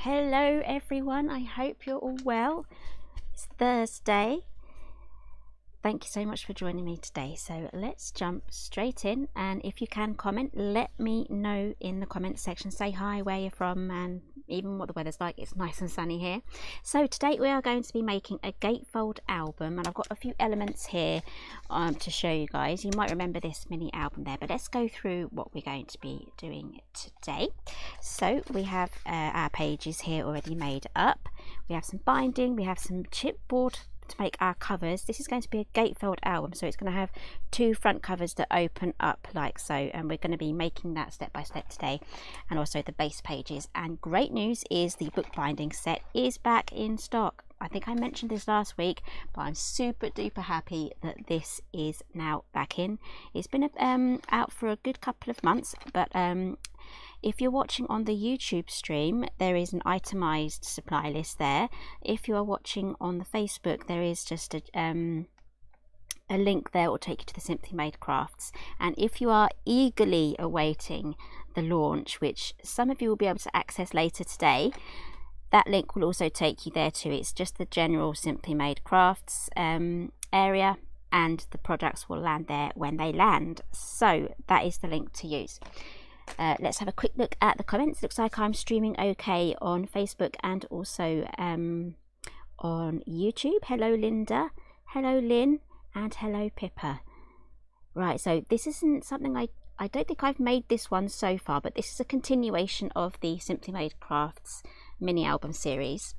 Hello everyone, I hope you're all well. It's Thursday. Thank you so much for joining me today. So let's jump straight in, and if you can comment, let me know in the comment section. Say hi, where you're from, and even what the weather's like. It's nice and sunny here. So today we are going to be making a gatefold album, and I've got a few elements here to show you guys. You might remember this mini album there, but let's go through what we're going to be doing today. So we have our pages here already made up. We have some binding, we have some chipboard to make our covers. This is going to be a gatefold album, so it's going to have two front covers that open up like so, and we're going to be making that step by step today, and also the base pages. And great news is the bookbinding set is back in stock. I think I mentioned this last week, but I'm super duper happy that this is now back in. It's been out for a good couple of months, but if you're watching on the YouTube stream, there is an itemized supply list there. If you are watching on the Facebook, there is just a link there that will take you to the Simply Made Crafts. And if you are eagerly awaiting the launch, which some of you will be able to access later today, that link will also take you there too. It's just the general Simply Made Crafts area, and the products will land there when they land. So that is the link to use. Let's have a quick look at the comments. Looks like I'm streaming okay on Facebook and also on YouTube. Hello Linda, hello Lynn, and hello Pippa. Right, so this isn't something I don't think I've made this one so far, but this is a continuation of the Simply Made Crafts mini album series.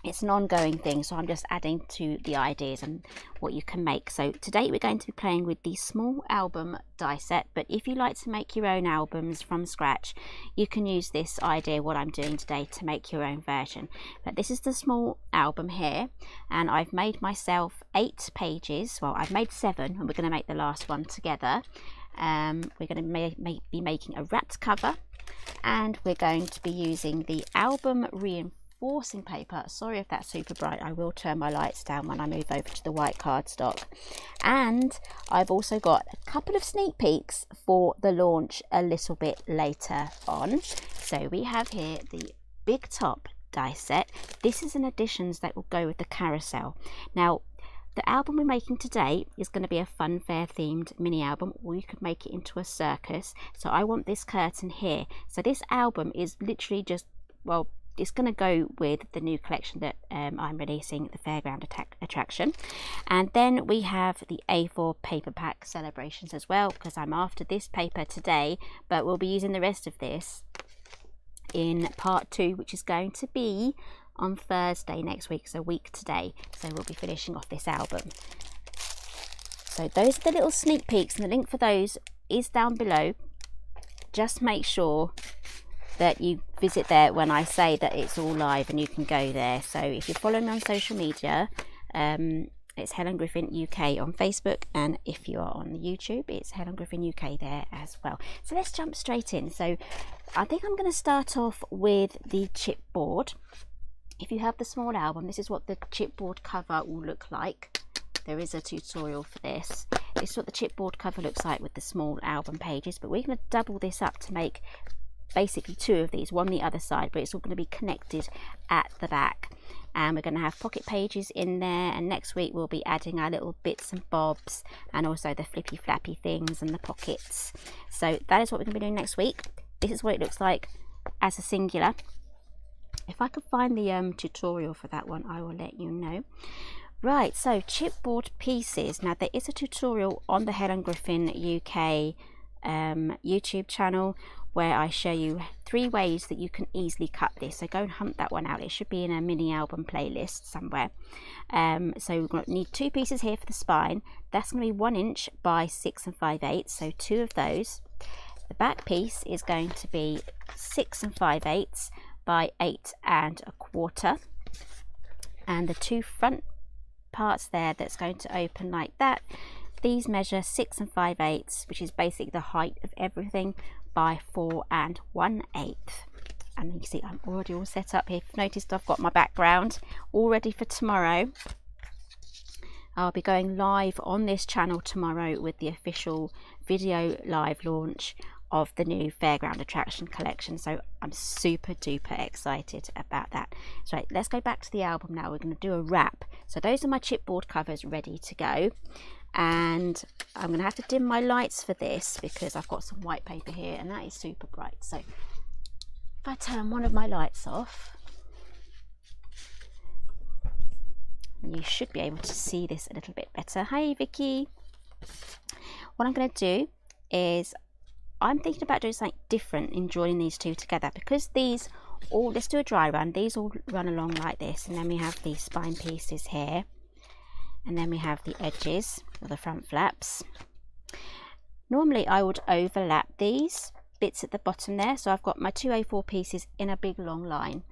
It's an ongoing thing, so I'm just adding to the ideas and what you can make. So today we're going to be playing with the small album die set, but if you like to make your own albums from scratch, you can use this idea, what I'm doing today, to make your own version. But this is the small album here, and I've made myself 8 pages. Well, I've made 7, and we're going to make the last one together. We're going to be making a wrapped cover, and we're going to be using the album reinforcing paper. Sorry if that's super bright, I will turn my lights down when I move over to the white cardstock. And I've also got a couple of sneak peeks for the launch a little bit later on. So we have here the big top die set. This is an additions that will go with the carousel. Now the album we're making today is going to be a fun fair themed mini album, or you could make it into a circus. So I want this curtain here. So this album is literally just, well, it's going to go with the new collection that I'm releasing, the Fairground Attraction. And then we have the A4 paper pack celebrations as well, because I'm after this paper today, but we'll be using the rest of this in part 2, which is going to be on Thursday next week, so a week today. So we'll be finishing off this album. So those are the little sneak peeks, and the link for those is down below. Just make sure that you visit there when I say that it's all live, and you can go there. So if you're following me on social media, it's Helen Griffin UK on Facebook, and if you are on YouTube, it's Helen Griffin UK there as well. So let's jump straight in. So I think I'm going to start off with the chipboard. If you have the small album, this is what the chipboard cover will look like. There is a tutorial for this. This is what the chipboard cover looks like with the small album pages, but we're going to double this up to make basically 2 of these, one the other side, but it's all going to be connected at the back. And we're going to have pocket pages in there, and next week we'll be adding our little bits and bobs, and also the flippy flappy things and the pockets. So that is what we're going to be doing next week. This is what it looks like as a singular. If I could find the tutorial for that one, I will let you know. Right, so chipboard pieces. Now there is a tutorial on the Helen Griffin UK YouTube channel where I show you 3 ways that you can easily cut this. So go and hunt that one out. It should be in a mini album playlist somewhere. So we're going to need 2 pieces here for the spine. That's going to be 1 inch by 6 5/8, so 2 of those. The back piece is going to be 6 5/8 by 8 1/4, and the 2 front parts there that's going to open like that, these measure 6 5/8, which is basically the height of everything, by 4 1/8. And you can see I'm already all set up here. If you've noticed, I've got my background all ready for tomorrow. I'll be going live on this channel tomorrow with the official video live launch of the new Fairground Attraction collection. So I'm super duper excited about that. So let's go back to the album now. We're going to do a wrap. So those are my chipboard covers ready to go. And I'm going to have to dim my lights for this because I've got some white paper here and that is super bright. So if I turn one of my lights off, you should be able to see this a little bit better. Hey Vicky. What I'm going to do is I'm thinking about doing something different in joining these two together, because these all, let's do a dry run, these all run along like this, and then we have these spine pieces here, and then we have the edges or the front flaps. Normally I would overlap these bits at the bottom there, so I've got my two A4 pieces in a big long line.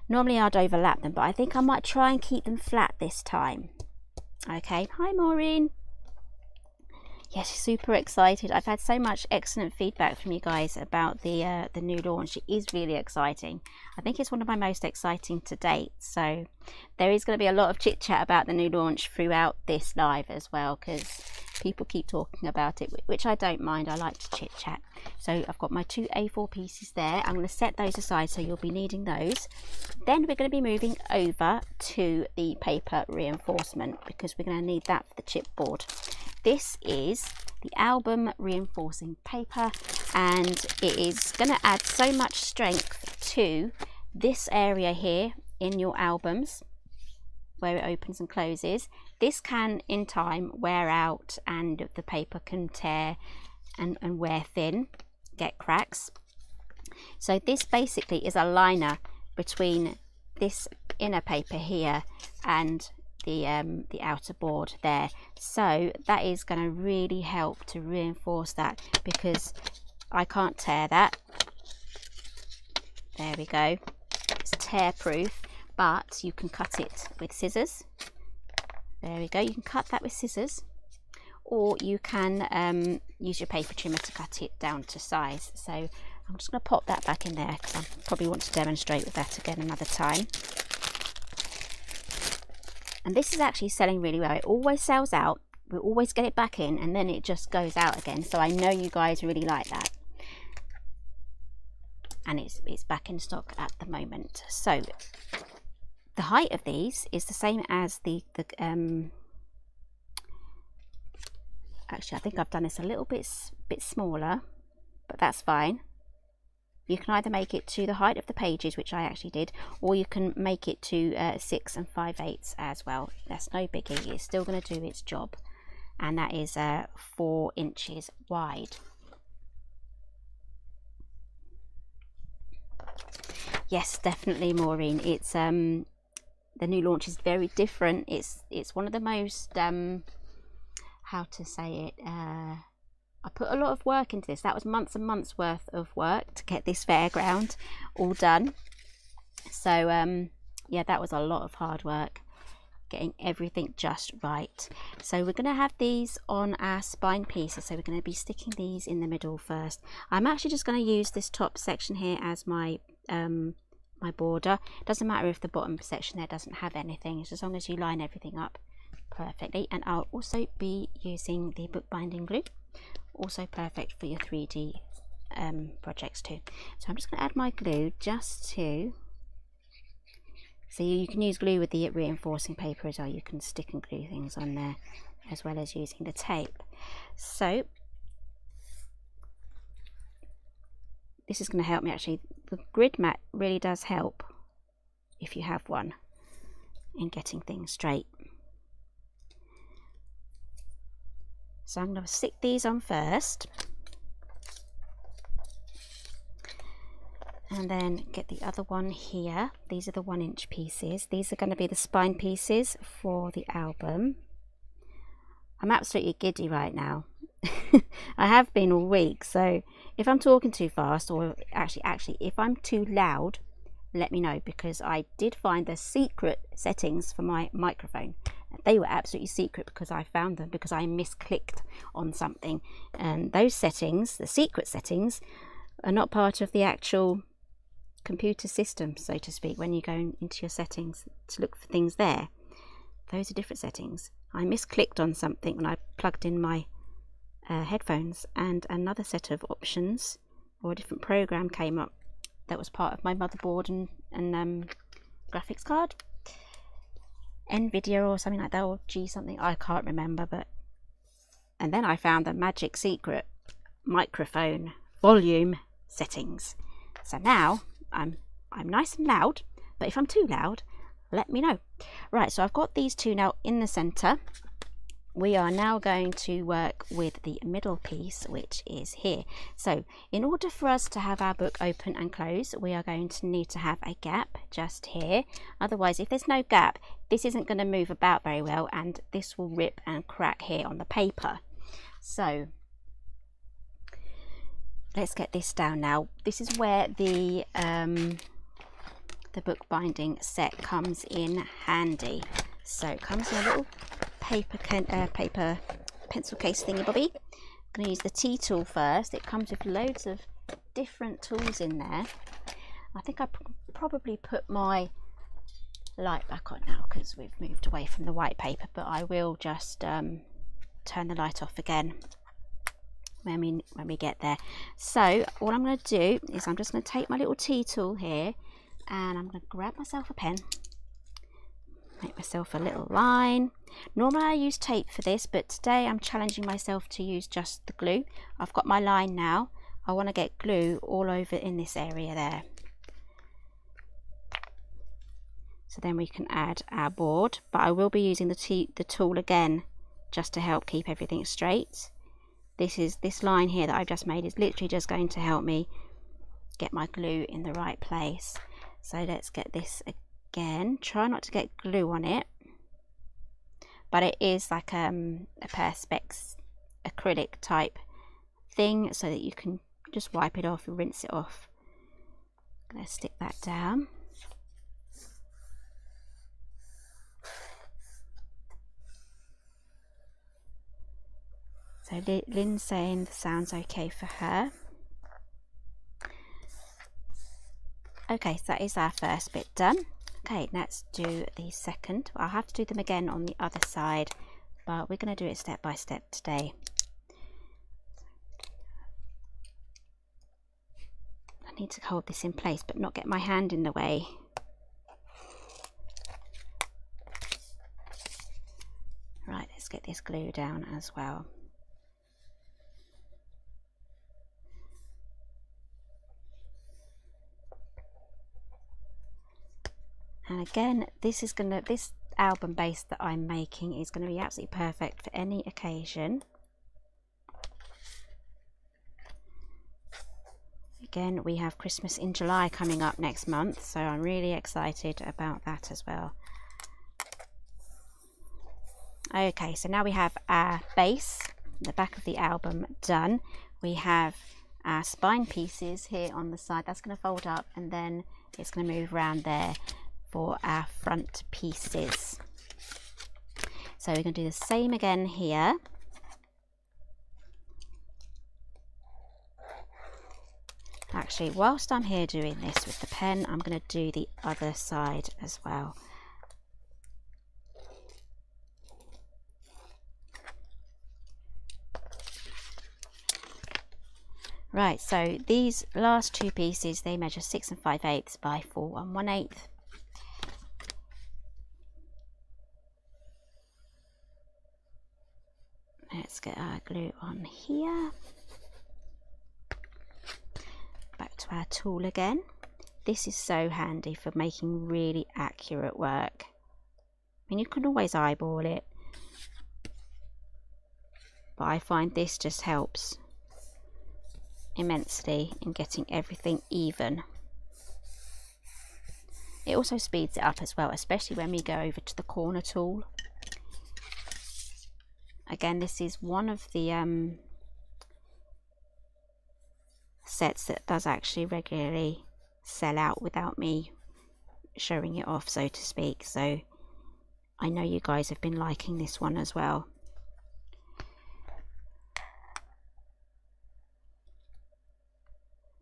Normally I'd overlap them, but I think I might try and keep them flat this time. Okay, hi Maureen. Yes, super excited. I've had so much excellent feedback from you guys about the new launch. It is really exciting. I think it's one of my most exciting to date. So there is going to be a lot of chit chat about the new launch throughout this live as well, because people keep talking about it, which I don't mind. I like to chit chat. So I've got my two A4 pieces there. I'm going to set those aside, so you'll be needing those. Then we're going to be moving over to the paper reinforcement, because we're going to need that for the chipboard. This is the album reinforcing paper, and it is going to add so much strength to this area here in your albums where it opens and closes. This can in time wear out and the paper can tear and wear thin, get cracks. So this basically is a liner between this inner paper here and the outer board there. So that is going to really help to reinforce that, because I can't tear that. There we go. It's tear proof, but you can cut it with scissors. There we go. You can cut that with scissors, or you can use your paper trimmer to cut it down to size. So I'm just going to pop that back in there, because I probably want to demonstrate with that again another time. And this is actually selling really well. It always sells out. We always get it back in and then it just goes out again. So I know you guys really like that. And it's back in stock at the moment. So the height of these is the same as the actually I think I've done this a little bit smaller, but that's fine. You can either make it to the height of the pages, which I actually did, or you can make it to 6 5/8 as well. That's no biggie. It's still going to do its job, and that is 4 inches wide. Yes, definitely, Maureen. It's the new launch is very different. It's one of the most how to say it. I put a lot of work into this. That was months and months worth of work to get this fairground all done. So yeah, that was a lot of hard work getting everything just right. So we're going to have these on our spine pieces. So we're going to be sticking these in the middle first. I'm actually just going to use this top section here as my my border. Doesn't matter if the bottom section there doesn't have anything, as long as you line everything up perfectly. And I'll also be using the bookbinding glue. Also perfect for your 3D projects too. So I'm just going to add my glue just to, so you can use glue with the reinforcing paper as well. You can stick and glue things on there as well as using the tape. So this is going to help me actually. The grid mat really does help if you have one in getting things straight. So I'm going to stick these on first and then get the other one here. These are the 1 inch pieces. These are going to be the spine pieces for the album. I'm absolutely giddy right now. I have been all week, so if I'm talking too fast, or actually if I'm too loud, let me know, because I did find the secret settings for my microphone. They were absolutely secret because I found them because I misclicked on something, and those settings, the secret settings, are not part of the actual computer system, so to speak. When you go into your settings to look for things there, those are different settings. I misclicked on something when I plugged in my headphones, and another set of options or a different program came up that was part of my motherboard and graphics card, NVIDIA or something like that, or G something, I can't remember. But and then I found the magic secret microphone volume settings. So now I'm nice and loud, but if I'm too loud, let me know. Right, so I've got these two now in the center. We are now going to work with the middle piece, which is here. So in order for us to have our book open and close, we are going to need to have a gap just here. Otherwise, if there's no gap, this isn't going to move about very well, and this will rip and crack here on the paper. So let's get this down now. This is where the bookbinding set comes in handy. So it comes in a little paper pencil case thingy bobby. I'm going to use the T tool first. It comes with loads of different tools in there. I think I probably put my light back on now because we've moved away from the white paper, but I will just turn the light off again when we get there. So all I'm going to do is I'm just going to take my little T tool here, and I'm going to grab myself a pen, make myself a little line. Normally I use tape for this, but today I'm challenging myself to use just the glue. I've got my line now. I want to get glue all over in this area there. So then we can add our board, but I will be using the tool again just to help keep everything straight. This line here that I've just made is literally just going to help me get my glue in the right place. So let's get this again. Try not to get glue on it, but it is like a perspex acrylic type thing, so that you can just wipe it off and rinse it off. I'm going to stick that down. So Lynn's saying the sound's okay for her. Okay, so that is our first bit done. Okay, let's do the second. I'll have to do them again on the other side, but we're going to do it step by step today. I need to hold this in place but not get my hand in the way. Right, let's get this glue down as well. And again, this album base that I'm making is going to be absolutely perfect for any occasion. Again, we have Christmas in July coming up next month, so I'm really excited about that as well. Okay, so now we have our base, the back of the album done. We have our spine pieces here on the side. That's going to fold up, and then it's going to move around there for our front pieces. So we're going to do the same again here. Actually, whilst I'm here doing this with the pen, I'm going to do the other side as well. Right, so these last two pieces, they measure 6 5/8 by 4 1/8. Let's get our glue on here. Back to our tool again. This is so handy for making really accurate work. I mean, you can always eyeball it, but I find this just helps immensely in getting everything even. It also speeds it up as well, especially when we go over to the corner tool. Again, this is one of the sets that does actually regularly sell out without me showing it off, so to speak. So I know you guys have been liking this one as well.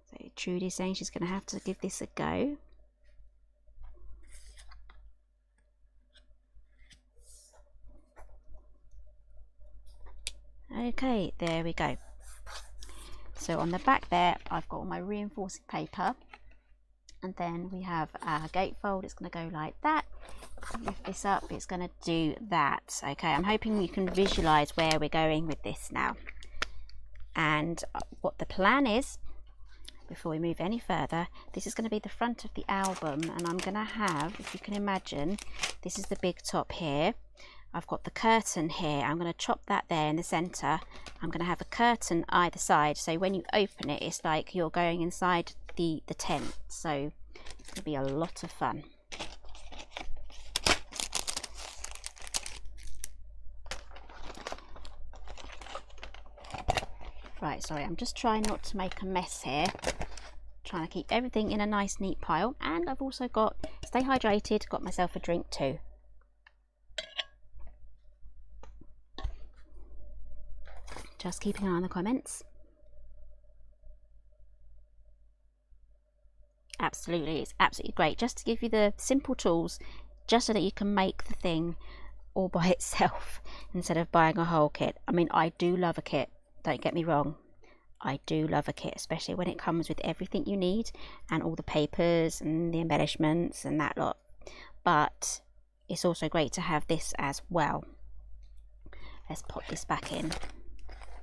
So Trudy's saying she's going to have to give this a go. Okay, there we go. So on the back there, I've got all my reinforcing paper, and then we have our gatefold. It's going to go like that. Lift this up, it's going to do that. Okay, I'm hoping you can visualize where we're going with this now, and what the plan is. Before we move any further, this is going to be the front of the album, and I'm going to have, if you can imagine, this is the big top here. I've got the curtain here. I'm going to chop that there in the center. I'm going to have a curtain either side, so when you open it, it's like you're going inside the tent. So it's going to be a lot of fun. Right, sorry, I'm just trying not to make a mess here. Trying to keep everything in a nice neat pile, and I've also got, stay hydrated, got myself a drink too. Just keeping an eye on the comments. Absolutely, it's absolutely great just to give you the simple tools, just so that you can make the thing all by itself instead of buying a whole kit. I mean, I do love a kit, don't get me wrong. I do love a kit, especially when it comes with everything you need and all the papers and the embellishments and that lot. But it's also great to have this as well. Let's pop this back in.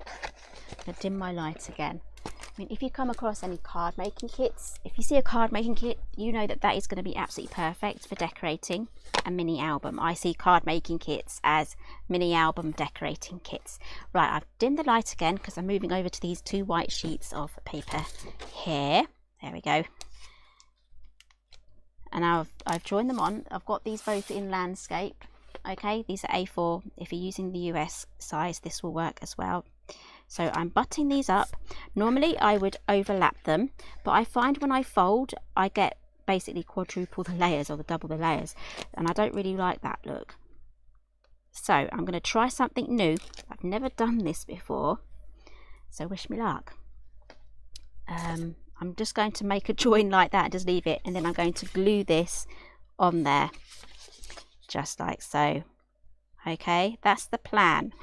I'm going to dim my light again. I mean, if you come across any card making kits, if you see a card making kit, you know that that is going to be absolutely perfect for decorating a mini album. I see card making kits as mini album decorating kits. Right, I've dimmed the light again because I'm moving over to these two white sheets of paper here. There we go. And I've joined them on. I've got these both in landscape. Okay, these are A4. If you're using the US size, this will work as well. So I'm butting these up. Normally I would overlap them, but I find when I fold, I get basically quadruple the layers or the double the layers, and I don't really like that look. So I'm going to try something new. I've never done this before, so wish me luck. I'm just going to make a join like that and just leave it, and then I'm going to glue this on there, just like so. Okay, that's the plan.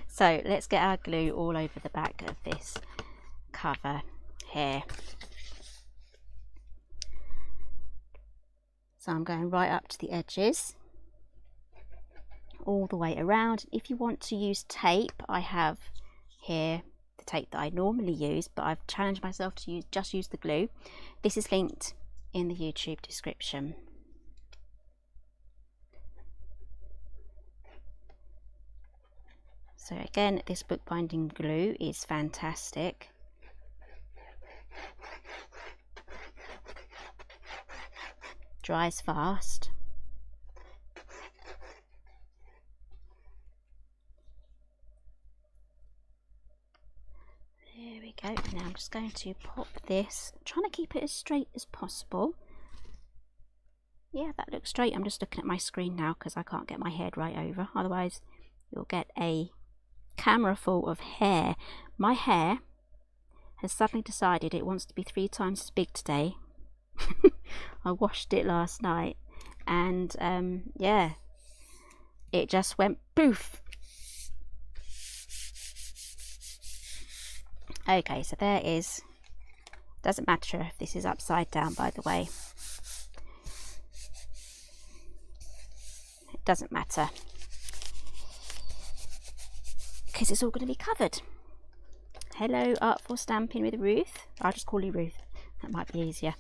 So let's get our glue all over the back of this cover here. So I'm going right up to the edges, all the way around. If you want to use tape, I have here the tape that I normally use, but I've challenged myself to just use the glue. This is linked in the YouTube description. So again, this bookbinding glue is fantastic. Dries fast. There we go. Now I'm just going to pop this, trying to keep it as straight as possible. Yeah, that looks straight. I'm just looking at my screen now because I can't get my head right over. Otherwise, you'll get a camera full of hair. My hair has suddenly decided it wants to be 3 times as big today. I washed it last night, and yeah, it just went poof. Okay, so there is, doesn't matter if this is upside down, by the way, it doesn't matter, because it's all going to be covered. Hello, Artful Stamping with Ruth. I'll just call you Ruth, that might be easier.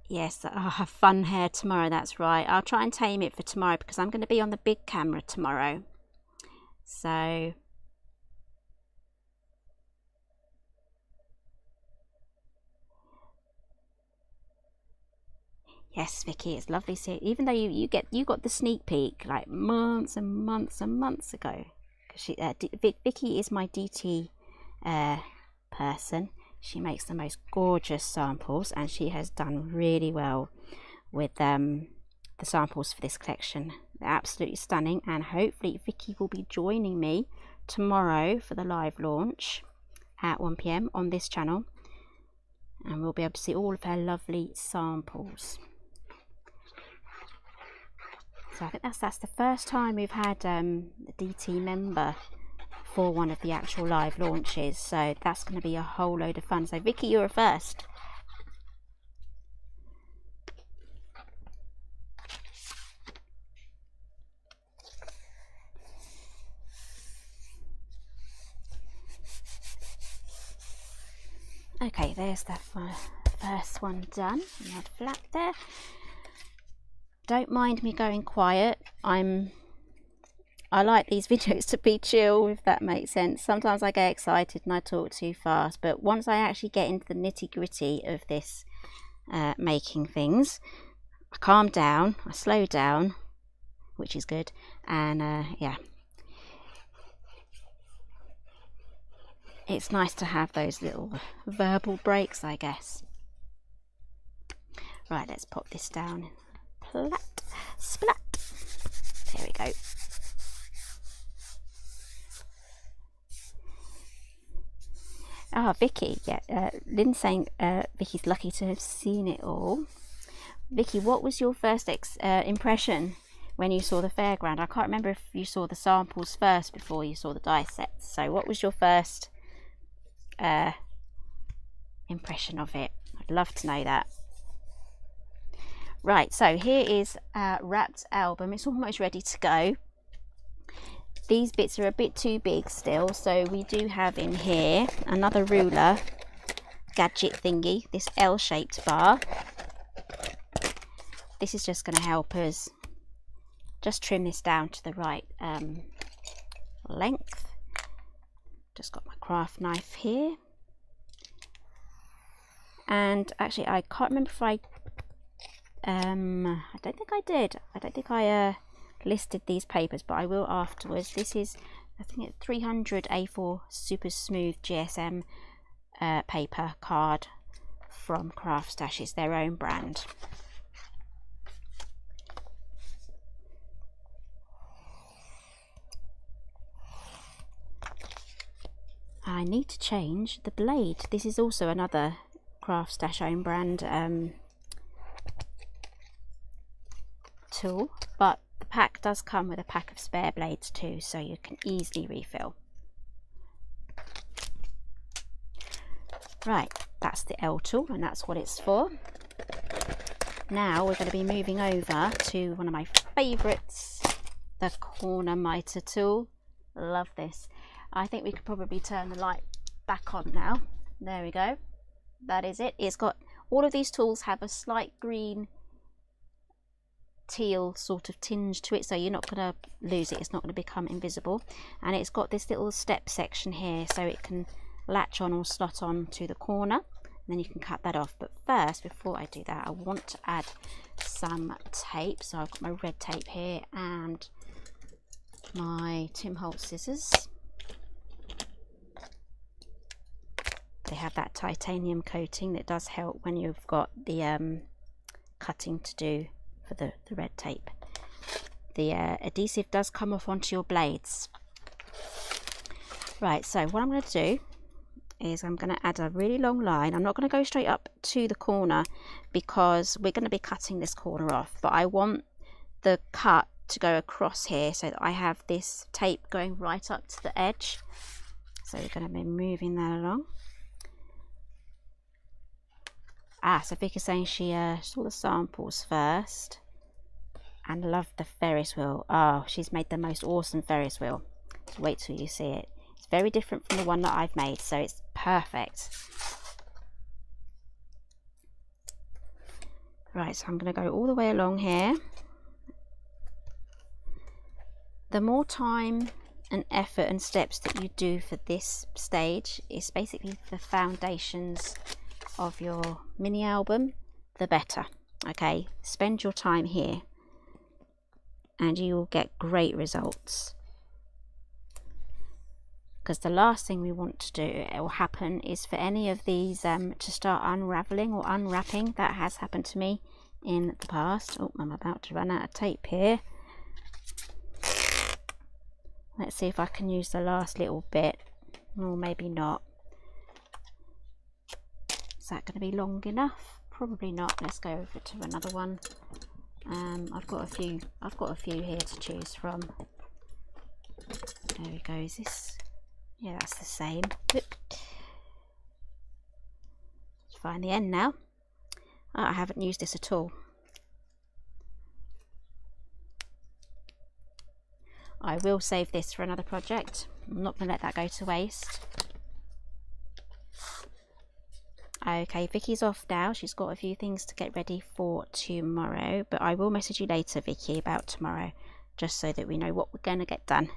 Yes, I'll have fun hair tomorrow, that's right. I'll try and tame it for tomorrow because I'm going to be on the big camera tomorrow. So yes, Vicky, it's lovely to see. Even though you got the sneak peek like months and months and months ago, because Vicky is my DT person. She makes the most gorgeous samples, and she has done really well with the samples for this collection. They're absolutely stunning, and hopefully Vicky will be joining me tomorrow for the live launch at 1 PM on this channel, and we'll be able to see all of her lovely samples. So I think that's the first time we've had a DT member for one of the actual live launches, so that's going to be a whole load of fun. So Vicky, you're first. Okay, there's the first one done. Not flat there. Don't mind me going quiet. I like these videos to be chill, if that makes sense. Sometimes I get excited and I talk too fast, but once I actually get into the nitty-gritty of this making things, I calm down, I slow down, which is good, and yeah, it's nice to have those little verbal breaks, I guess. Right, let's pop this down. Plat, splat. There we go. Ah, Vicky, yeah, Lynn's saying Vicky's lucky to have seen it all. Vicky, what was your first impression when you saw the fairground? I can't remember if you saw the samples first before you saw the die sets. So what was your first impression of it? I'd love to know that. Right, so here is our wrapped album. It's almost ready to go. These bits are a bit too big still, so we do have in here another ruler gadget thingy, this L-shaped bar. This is just going to help us just trim this down to the right length. Just got my craft knife here. And actually, I can't remember if I don't think I did. I don't think I listed these papers, but I will afterwards. This is, I think it's 300 A4 super smooth GSM paper card from Craft Stash. It's their own brand. I need to change the blade. This is also another Craft Stash own brand tool, but the pack does come with a pack of spare blades too, so you can easily refill. Right, that's the L tool and that's what it's for. Now we're going to be moving over to one of my favourites, the corner miter tool. Love this. I think we could probably turn the light back on now. There we go. That is it. It's got, all of these tools have a slight green teal sort of tinge to it, so you're not going to lose it. It's not going to become invisible. And it's got this little step section here, so it can latch on or slot on to the corner. And then you can cut that off. But first, before I do that, I want to add some tape. So I've got my red tape here and my Tim Holtz scissors. They have that titanium coating that does help when you've got the cutting to do for the red tape. The adhesive does come off onto your blades. Right, so what I'm going to do is I'm going to add a really long line. I'm not going to go straight up to the corner because we're going to be cutting this corner off, but I want the cut to go across here so that I have this tape going right up to the edge. So we're going to be moving that along. Ah, so Vicky's saying she saw the samples first and loved the Ferris wheel. Oh, she's made the most awesome Ferris wheel. So wait till you see it. It's very different from the one that I've made, so it's perfect. Right, so I'm going to go all the way along here. The more time and effort and steps that you do for this stage is basically the foundations of your mini album, the better. Okay, spend your time here and you will get great results, because the last thing we want to do or happen is for any of these to start unraveling or unwrapping. That has happened to me in the past. Oh, I'm about to run out of tape here. Let's see if I can use the last little bit, or maybe not. Is that going to be long enough? Probably not. Let's go over to another one. I've got a few here to choose from. There we go. Is this? Yeah, that's the same. Let's find the end now. Oh, I haven't used this at all. I will save this for another project. I'm not going to let that go to waste. Okay, Vicky's off now. She's got a few things to get ready for tomorrow, but I will message you later, Vicky, about tomorrow, just so that we know what we're going to get done.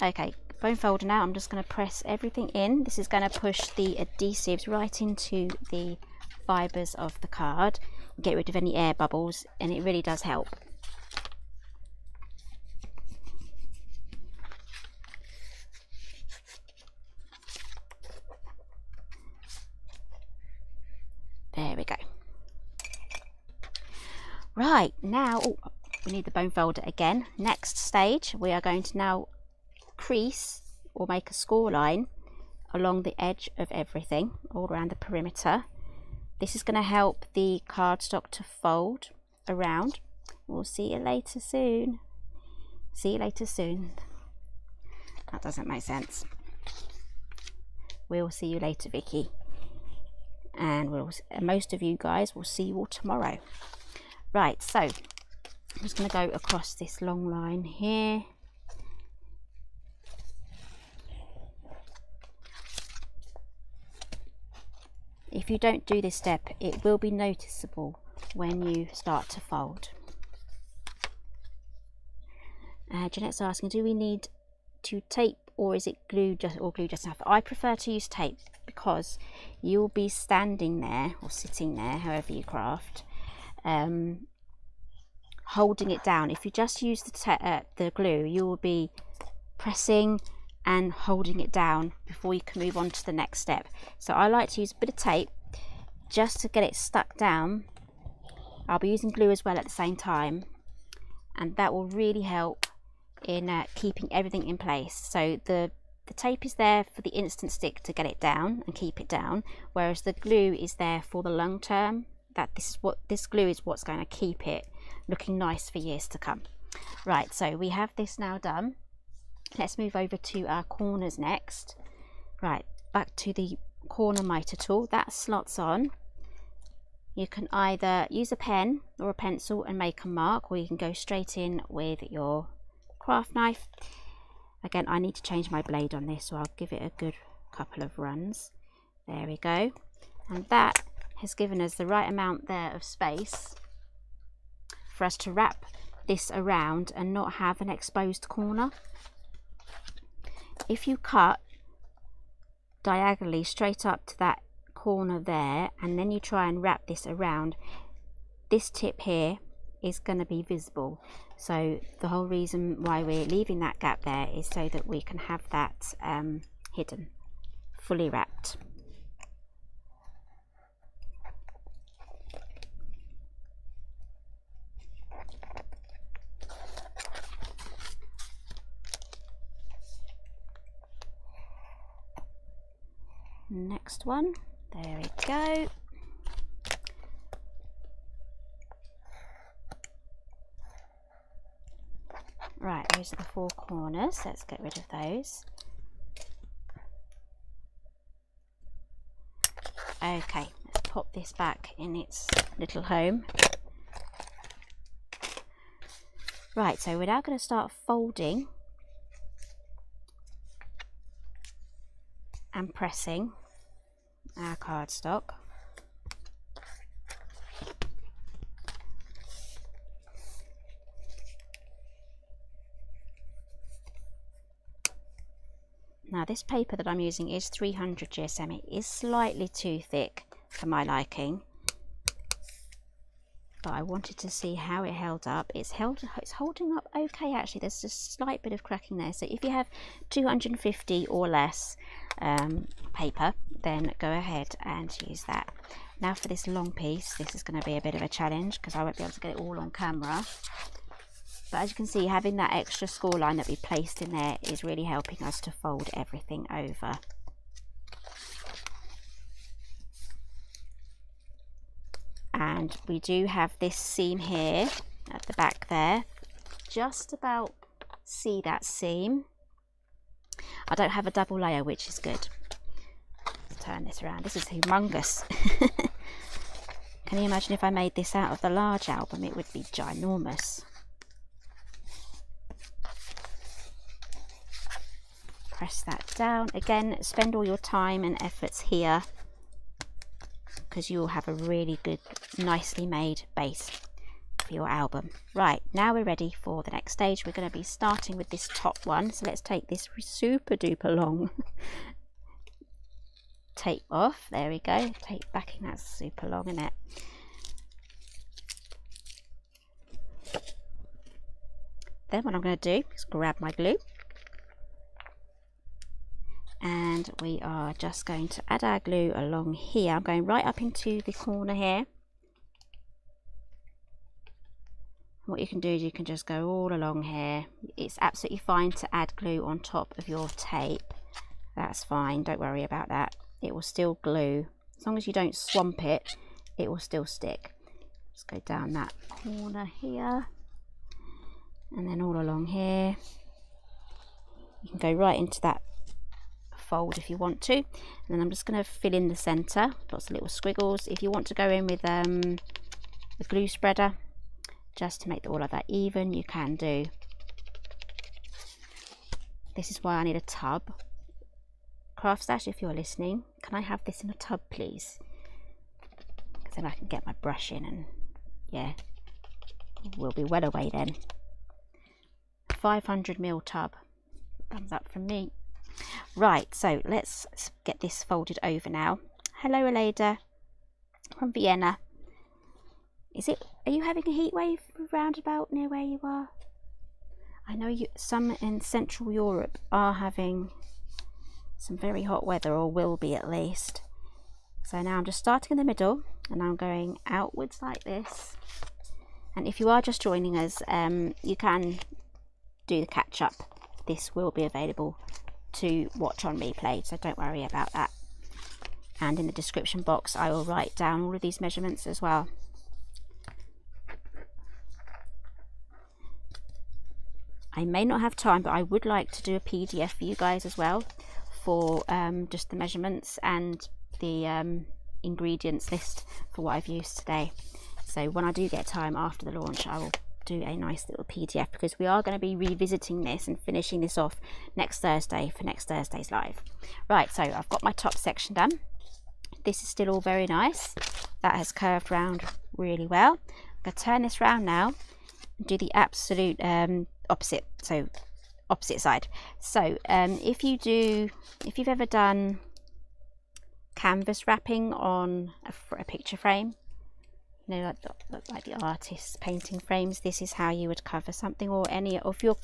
Okay, bone folder now. I'm just going to press everything in. This is going to push the adhesives right into the fibres of the card, get rid of any air bubbles, and it really does help. There we go. Right, now we need the bone folder again. Next stage, we are going to now crease or make a score line along the edge of everything, all around the perimeter. This is going to help the cardstock to fold around. We'll see you later soon. See you later soon. That doesn't make sense. We'll see you later, Vicky. And most of you guys will see you all tomorrow. Right, so I'm just going to go across this long line here. If you don't do this step, it will be noticeable when you start to fold. Jeanette's asking, do we need to tape or is it glue just enough? I prefer to use tape because you'll be standing there or sitting there, however you craft, holding it down. If you just use the glue, you will be pressing and holding it down before you can move on to the next step. So I like to use a bit of tape just to get it stuck down. I'll be using glue as well at the same time, and that will really help in keeping everything in place. So the tape is there for the instant stick to get it down and keep it down, whereas the glue is there for the long term. This glue is what's going to keep it looking nice for years to come. Right, so we have this now done. Let's move over to our corners next. Right, back to the corner miter tool. That slots on. You can either use a pen or a pencil and make a mark, or you can go straight in with your craft knife. Again, I need to change my blade on this, so I'll give it a good couple of runs. There we go. And that has given us the right amount there of space for us to wrap this around and not have an exposed corner. If you cut diagonally straight up to that corner there and then you try and wrap this around, this tip here is going to be visible. So the whole reason why we're leaving that gap there is so that we can have that hidden, fully wrapped. Next one, there we go. Right, those are the four corners. Let's get rid of those. Okay, let's pop this back in its little home. Right, so we're now going to start folding and pressing our cardstock. Now this paper that I'm using is 300 GSM. It is slightly too thick for my liking, but I wanted to see how it held up. It's holding up okay actually. There's just a slight bit of cracking there. So if you have 250 or less paper, then go ahead and use that. Now for this long piece, this is going to be a bit of a challenge because I won't be able to get it all on camera. But as you can see, having that extra score line that we placed in there is really helping us to fold everything over. And we do have this seam here at the back there. Just about see that seam. I don't have a double layer, which is good. Let's turn this around. This is humongous. Can you imagine if I made this out of the large album? It would be ginormous. Press that down. Again, spend all your time and efforts here, because you'll have a really good, nicely made base for your album. Right, now we're ready for the next stage. We're going to be starting with this top one. So let's take this super duper long tape off. There we go. Tape backing, that's super long, isn't it? Then what I'm going to do is grab my glue, and we are just going to add our glue along here. I'm going right up into the corner here. What you can do is you can just go all along here. It's absolutely fine to add glue on top of your tape. That's fine, don't worry about that. It will still glue. As long as you don't swamp it, it will still stick. Just go down that corner here, and then all along here. You can go right into that fold if you want to. And then I'm just going to fill in the center, lots of little squiggles. If you want to go in with the glue spreader, just to make all of that even, you can do. This is why I need a tub. Craft Stash, if you're listening, can I have this in a tub, please? Because then I can get my brush in, and yeah, we'll be well away then. 500ml tub. Thumbs up from me. Right, so let's get this folded over now. Hello, Aleda from Vienna. Are you having a heat wave roundabout near where you are? I know some in Central Europe are having some very hot weather, or will be at least. So now I'm just starting in the middle, and I'm going outwards like this. And if you are just joining us, you can do the catch up. This will be available to watch on replay, so don't worry about that. And in the description box I will write down all of these measurements as well. I may not have time, but I would like to do a PDF for you guys as well, for just the measurements and the ingredients list for what I've used today. So when I do get time after the launch, I will do a nice little PDF, because we are going to be revisiting this and finishing this off next Thursday for next Thursday's live. Right, so I've got my top section done. This is still all very nice. That has curved round really well. I'm going to turn this round now and do the absolute opposite, so opposite side. So if you've ever done canvas wrapping on a picture frame, you know, like the artist's painting frames, this is how you would cover something. Or if you're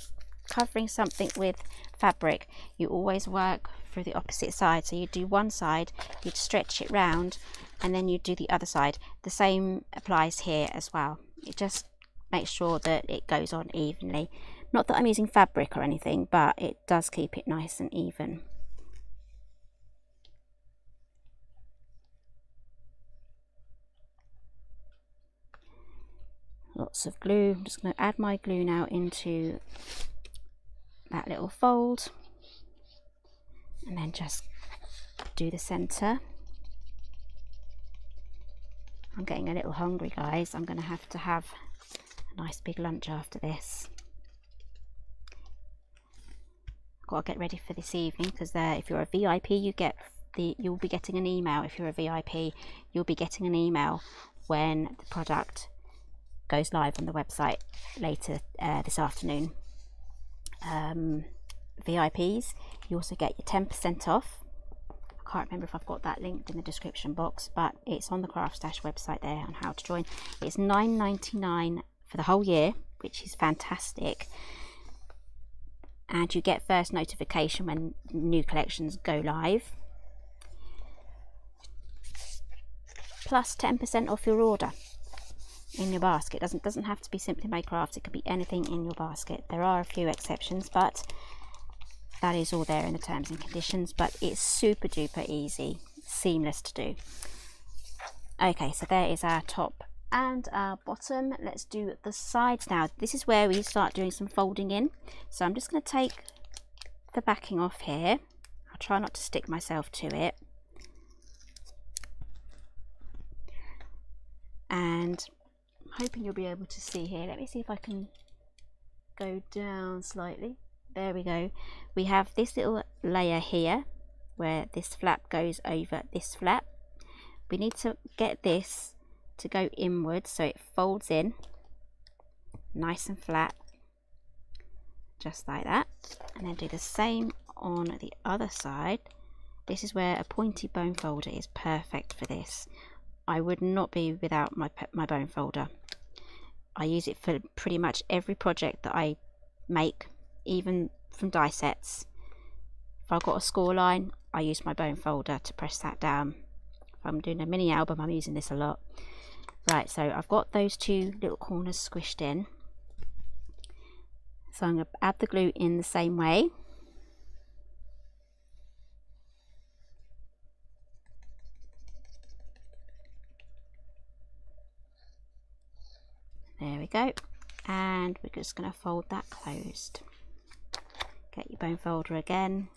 covering something with fabric, you always work through the opposite side. So you do one side, you'd stretch it round, and then you do the other side. The same applies here as well. It just makes sure that it goes on evenly. Not that I'm using fabric or anything, but it does keep it nice and even. Lots of glue. I'm just going to add my glue now into that little fold, and then just do the center. I'm getting a little hungry, guys. I'm going to have a nice big lunch after this. I've got to get ready for this evening, because if you're a VIP, you'll be getting an email. If you're a VIP, you'll be getting an email when the product goes live on the website later this afternoon. VIPs, you also get your 10% off. I can't remember if I've got that linked in the description box, but it's on the Craft Stash website there on how to join. It's $9.99 for the whole year, which is fantastic, and you get first notification when new collections go live, plus 10% off your order in your basket. Doesn't have to be Simply Made Crafts, it could be anything in your basket. There are a few exceptions, but that is all there in the terms and conditions. But it's super duper easy, seamless to do. Okay, so there is our top and our bottom. Let's do the sides now. This is where we start doing some folding in. So I'm just going to take the backing off here. I'll try not to stick myself to it. And I'm hoping you'll be able to see here. Let me see if I can go down slightly. There we go. We have this little layer here where this flap goes over this flap. We need to get this to go inwards so it folds in nice and flat, just like that. And then do the same on the other side. This is where a pointy bone folder is perfect for this. I would not be without my bone folder. I use it for pretty much every project that I make, even from die sets. If I've got a score line, I use my bone folder to press that down. If I'm doing a mini album, I'm using this a lot. Right, so I've got those two little corners squished in. So I'm going to add the glue in the same way. There we go. And we're just going to fold that closed. Get your bone folder again.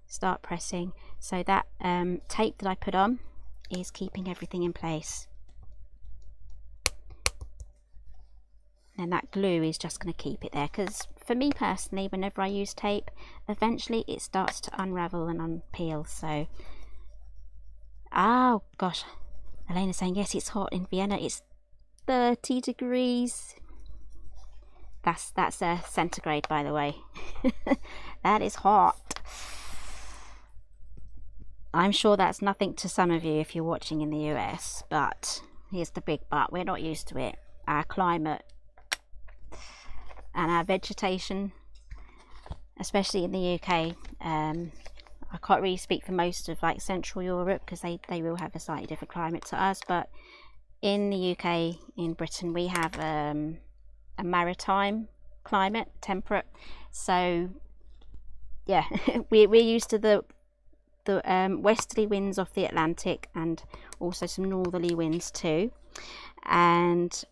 Start pressing. So that tape that I put on is keeping everything in place. And that glue is just going to keep it there, because for me personally, whenever I use tape, eventually it starts to unravel and unpeel. So, oh gosh, Elena's saying yes, it's hot in Vienna. It's 30 degrees. That's centigrade, by the way. That is hot. I'm sure that's nothing to some of you if you're watching in the US, but here's the big but: we're not used to it. Our climate and our vegetation, especially in the UK, I can't really speak for most of like Central Europe, because they will have a slightly different climate to us, but in the UK, in Britain, we have a maritime climate, temperate. So yeah, we're used to the westerly winds off the Atlantic, and also some northerly winds too. And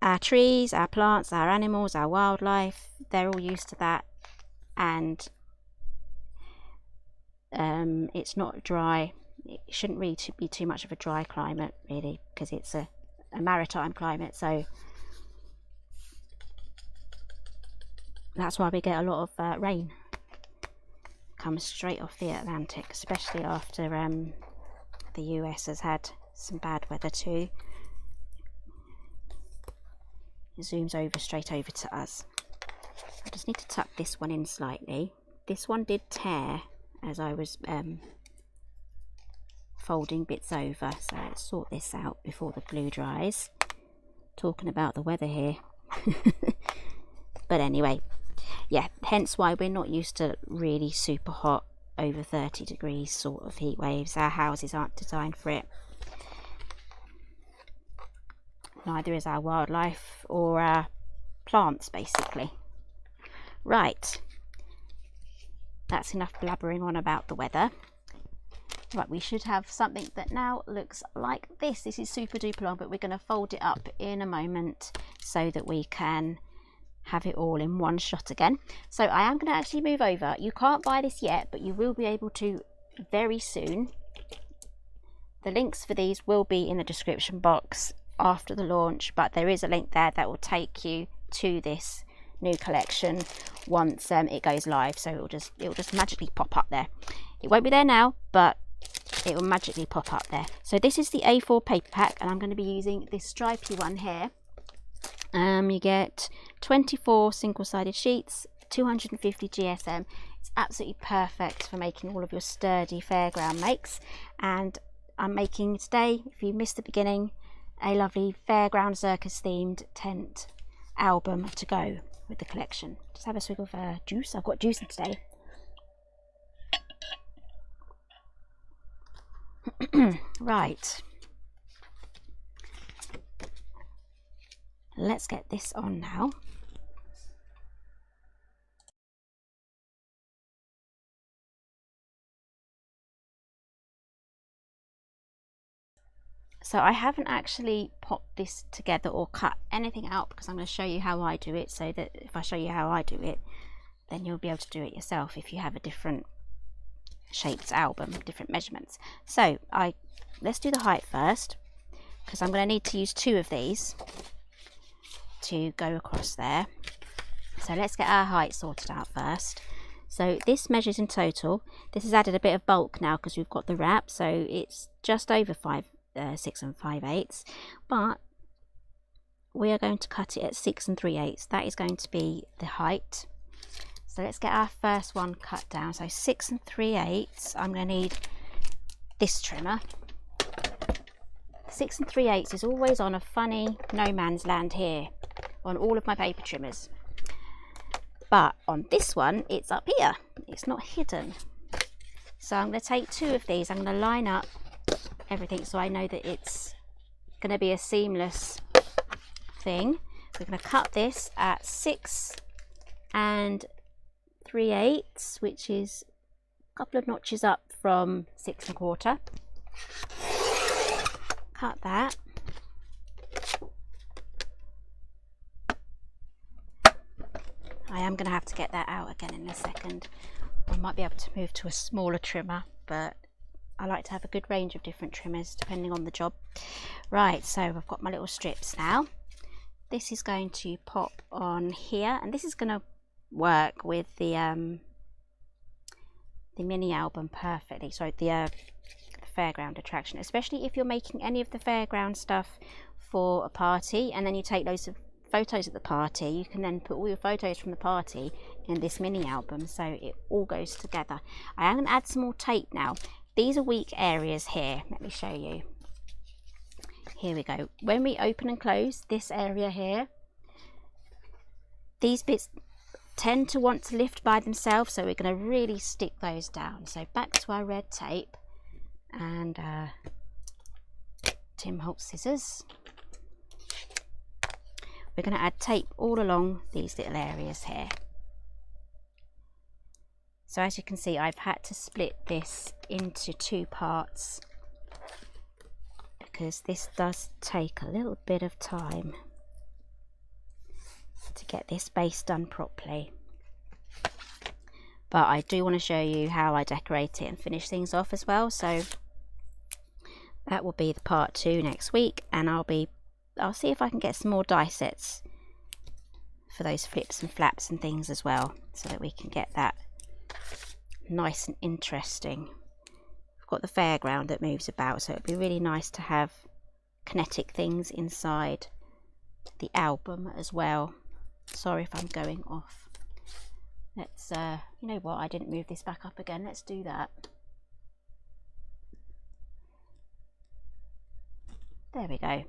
our trees, our plants, our animals, our wildlife, they're all used to that. And it's not dry. It shouldn't really be too much of a dry climate, really, because it's a maritime climate. So that's why we get a lot of rain. Comes straight off the Atlantic, especially after the US has had some bad weather too. It zooms over straight over to us. I just need to tuck this one in slightly. This one did tear as I was folding bits over, so let's sort this out before the glue dries. Talking about the weather here. But anyway, yeah, hence why we're not used to really super hot, over 30 degrees sort of heat waves. Our houses aren't designed for it. Neither is our wildlife or our plants, basically. Right, that's enough blabbering on about the weather. Right, we should have something that now looks like this. This is super duper long, but we're going to fold it up in a moment so that we can have it all in one shot again. So I am going to actually move over. You can't buy this yet, but you will be able to very soon. The links for these will be in the description box after the launch, but there is a link there that will take you to this new collection once it goes live. So it'll just magically pop up there. It won't be there now, but it will magically pop up there. So this is the A4 paper pack, and I'm going to be using this stripy one here. You get 24 single-sided sheets, 250 GSM. It's absolutely perfect for making all of your sturdy fairground makes. And I'm making today, if you missed the beginning, a lovely fairground circus themed tent album to go with the collection. Just have a swig of juice. I've got juice in today. Right, let's get this on now. So I haven't actually popped this together or cut anything out because I'm going to show you how I do it, so that if I show you how I do it, then you'll be able to do it yourself if you have a different shaped album, different measurements. So let's do the height first, because I'm going to need to use 2 of these to go across there. So let's get our height sorted out first. So this measures in total. This has added a bit of bulk now because we've got the wrap, so it's just over 6 5/8, but we are going to cut it at 6 3/8. That is going to be the height. So let's get our first one cut down. So 6 3/8. I'm going to need this trimmer. 6 3/8 is always on a funny no man's land here on all of my paper trimmers, but on this one it's up here, it's not hidden. So I'm going to take 2 of these. I'm going to line up everything so I know that it's going to be a seamless thing. We're going to cut this at 6 3/8, which is a couple of notches up from 6 1/4. Cut that. I am going to have to get that out again in a second. I might be able to move to a smaller trimmer, but I like to have a good range of different trimmers depending on the job. Right, so I've got my little strips now. This is going to pop on here, and this is going to work with the mini album perfectly. So the fairground attraction, especially if you're making any of the fairground stuff for a party and then you take loads of photos at the party, you can then put all your photos from the party in this mini album, so it all goes together. I am going to add some more tape now. These are weak areas here. Let me show you. Here we go. When we open and close this area here, these bits tend to want to lift by themselves, so we're going to really stick those down. So back to our red tape and Tim Holtz scissors. We're going to add tape all along these little areas here. So as you can see, I've had to split this into 2 parts because this does take a little bit of time to get this base done properly. But I do want to show you how I decorate it and finish things off as well. So that will be the part 2 next week, and I'll see if I can get some more die sets for those flips and flaps and things as well, so that we can get that nice and interesting. We've got the fairground that moves about, so it'd be really nice to have kinetic things inside the album as well. Sorry if I'm going off. Let's you know what, I didn't move this back up again. Let's do that. There we go.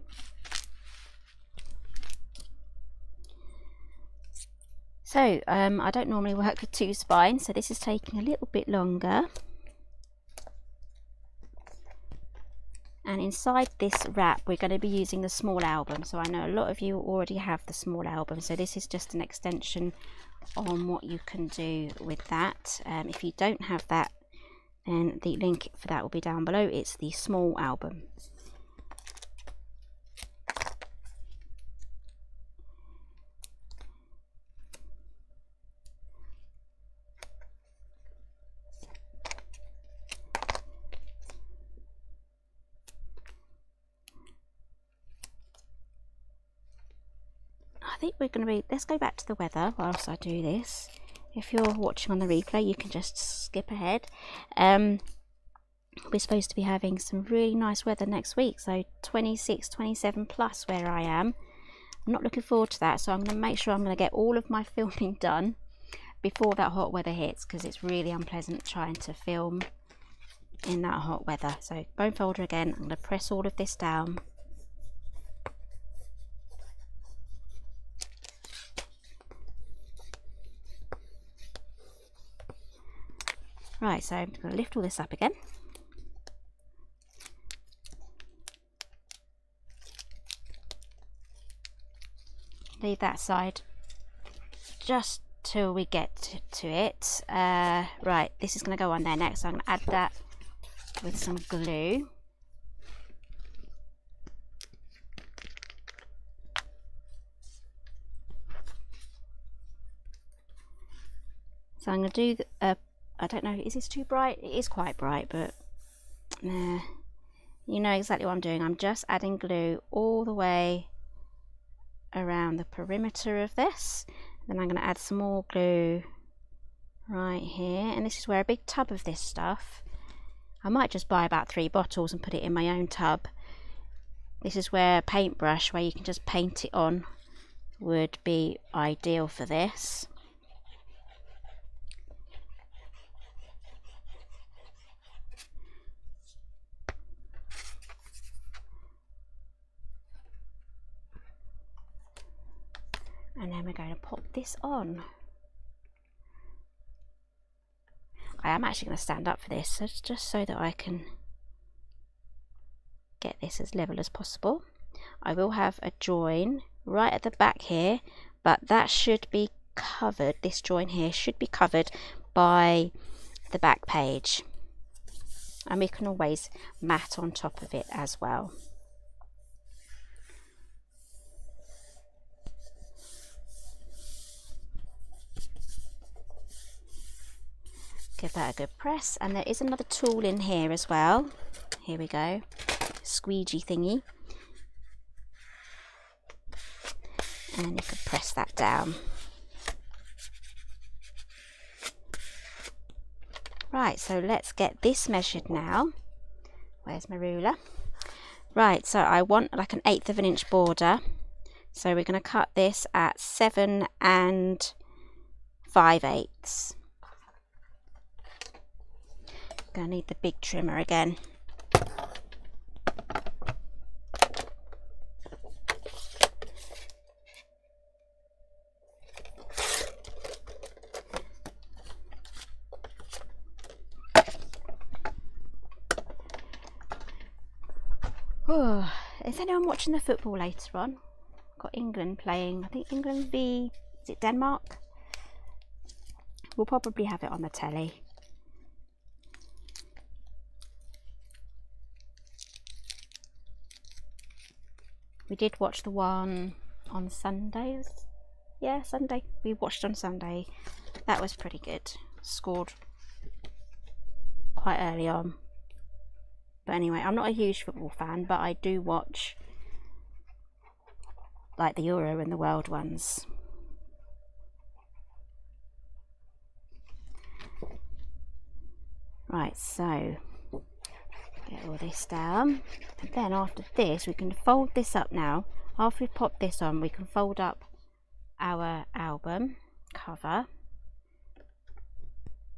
So I don't normally work with 2 spines, so this is taking a little bit longer. And inside this wrap we're going to be using the small album. So I know a lot of you already have the small album, so this is just an extension on what you can do with that. If you don't have that, then the link for that will be down below. It's the small album. I think we're going to be, let's go back to the weather whilst I do this. If you're watching on the replay, you can just skip ahead. We're supposed to be having some really nice weather next week, so 26, 27 plus where I am. I'm not looking forward to that, so I'm going to make sure I'm going to get all of my filming done before that hot weather hits, because it's really unpleasant trying to film in that hot weather. So bone folder again, I'm going to press all of this down. Right, so I'm going to lift all this up again. Leave that side just till we get to it. Right, this is going to go on there next, so I'm going to add that with some glue. So I'm going to do, I don't know, is this too bright? It is quite bright, but nah, you know exactly what I'm doing. I'm just adding glue all the way around the perimeter of this. Then I'm going to add some more glue right here, and this is where a big tub of this stuff, I might just buy about 3 bottles and put it in my own tub. This is where a paintbrush where you can just paint it on would be ideal for this. And then we're going to pop this on. I am actually going to stand up for this, just so that I can get this as level as possible. I will have a join right at the back here, but that should be covered, this join here should be covered by the back page. And we can always mat on top of it as well. Give that a good press, and there is another tool in here as well. Here we go, squeegee thingy, and you can press that down. Right, so let's get this measured now. Where's my ruler? Right, so I want like an 1/8 of an inch border, so we're going to cut this at 7 5/8. Gonna need the big trimmer again. Oh, is anyone watching the football later on? Got England playing, I think England v, is it Denmark? We'll probably have it on the telly. We did watch the one on Sunday. Yeah, Sunday. We watched on Sunday. That was pretty good. Scored quite early on. But anyway, I'm not a huge football fan, but I do watch like the Euro and the World ones. Right, so get all this down, and then after this we can fold this up now. After we've popped this on, we can fold up our album cover,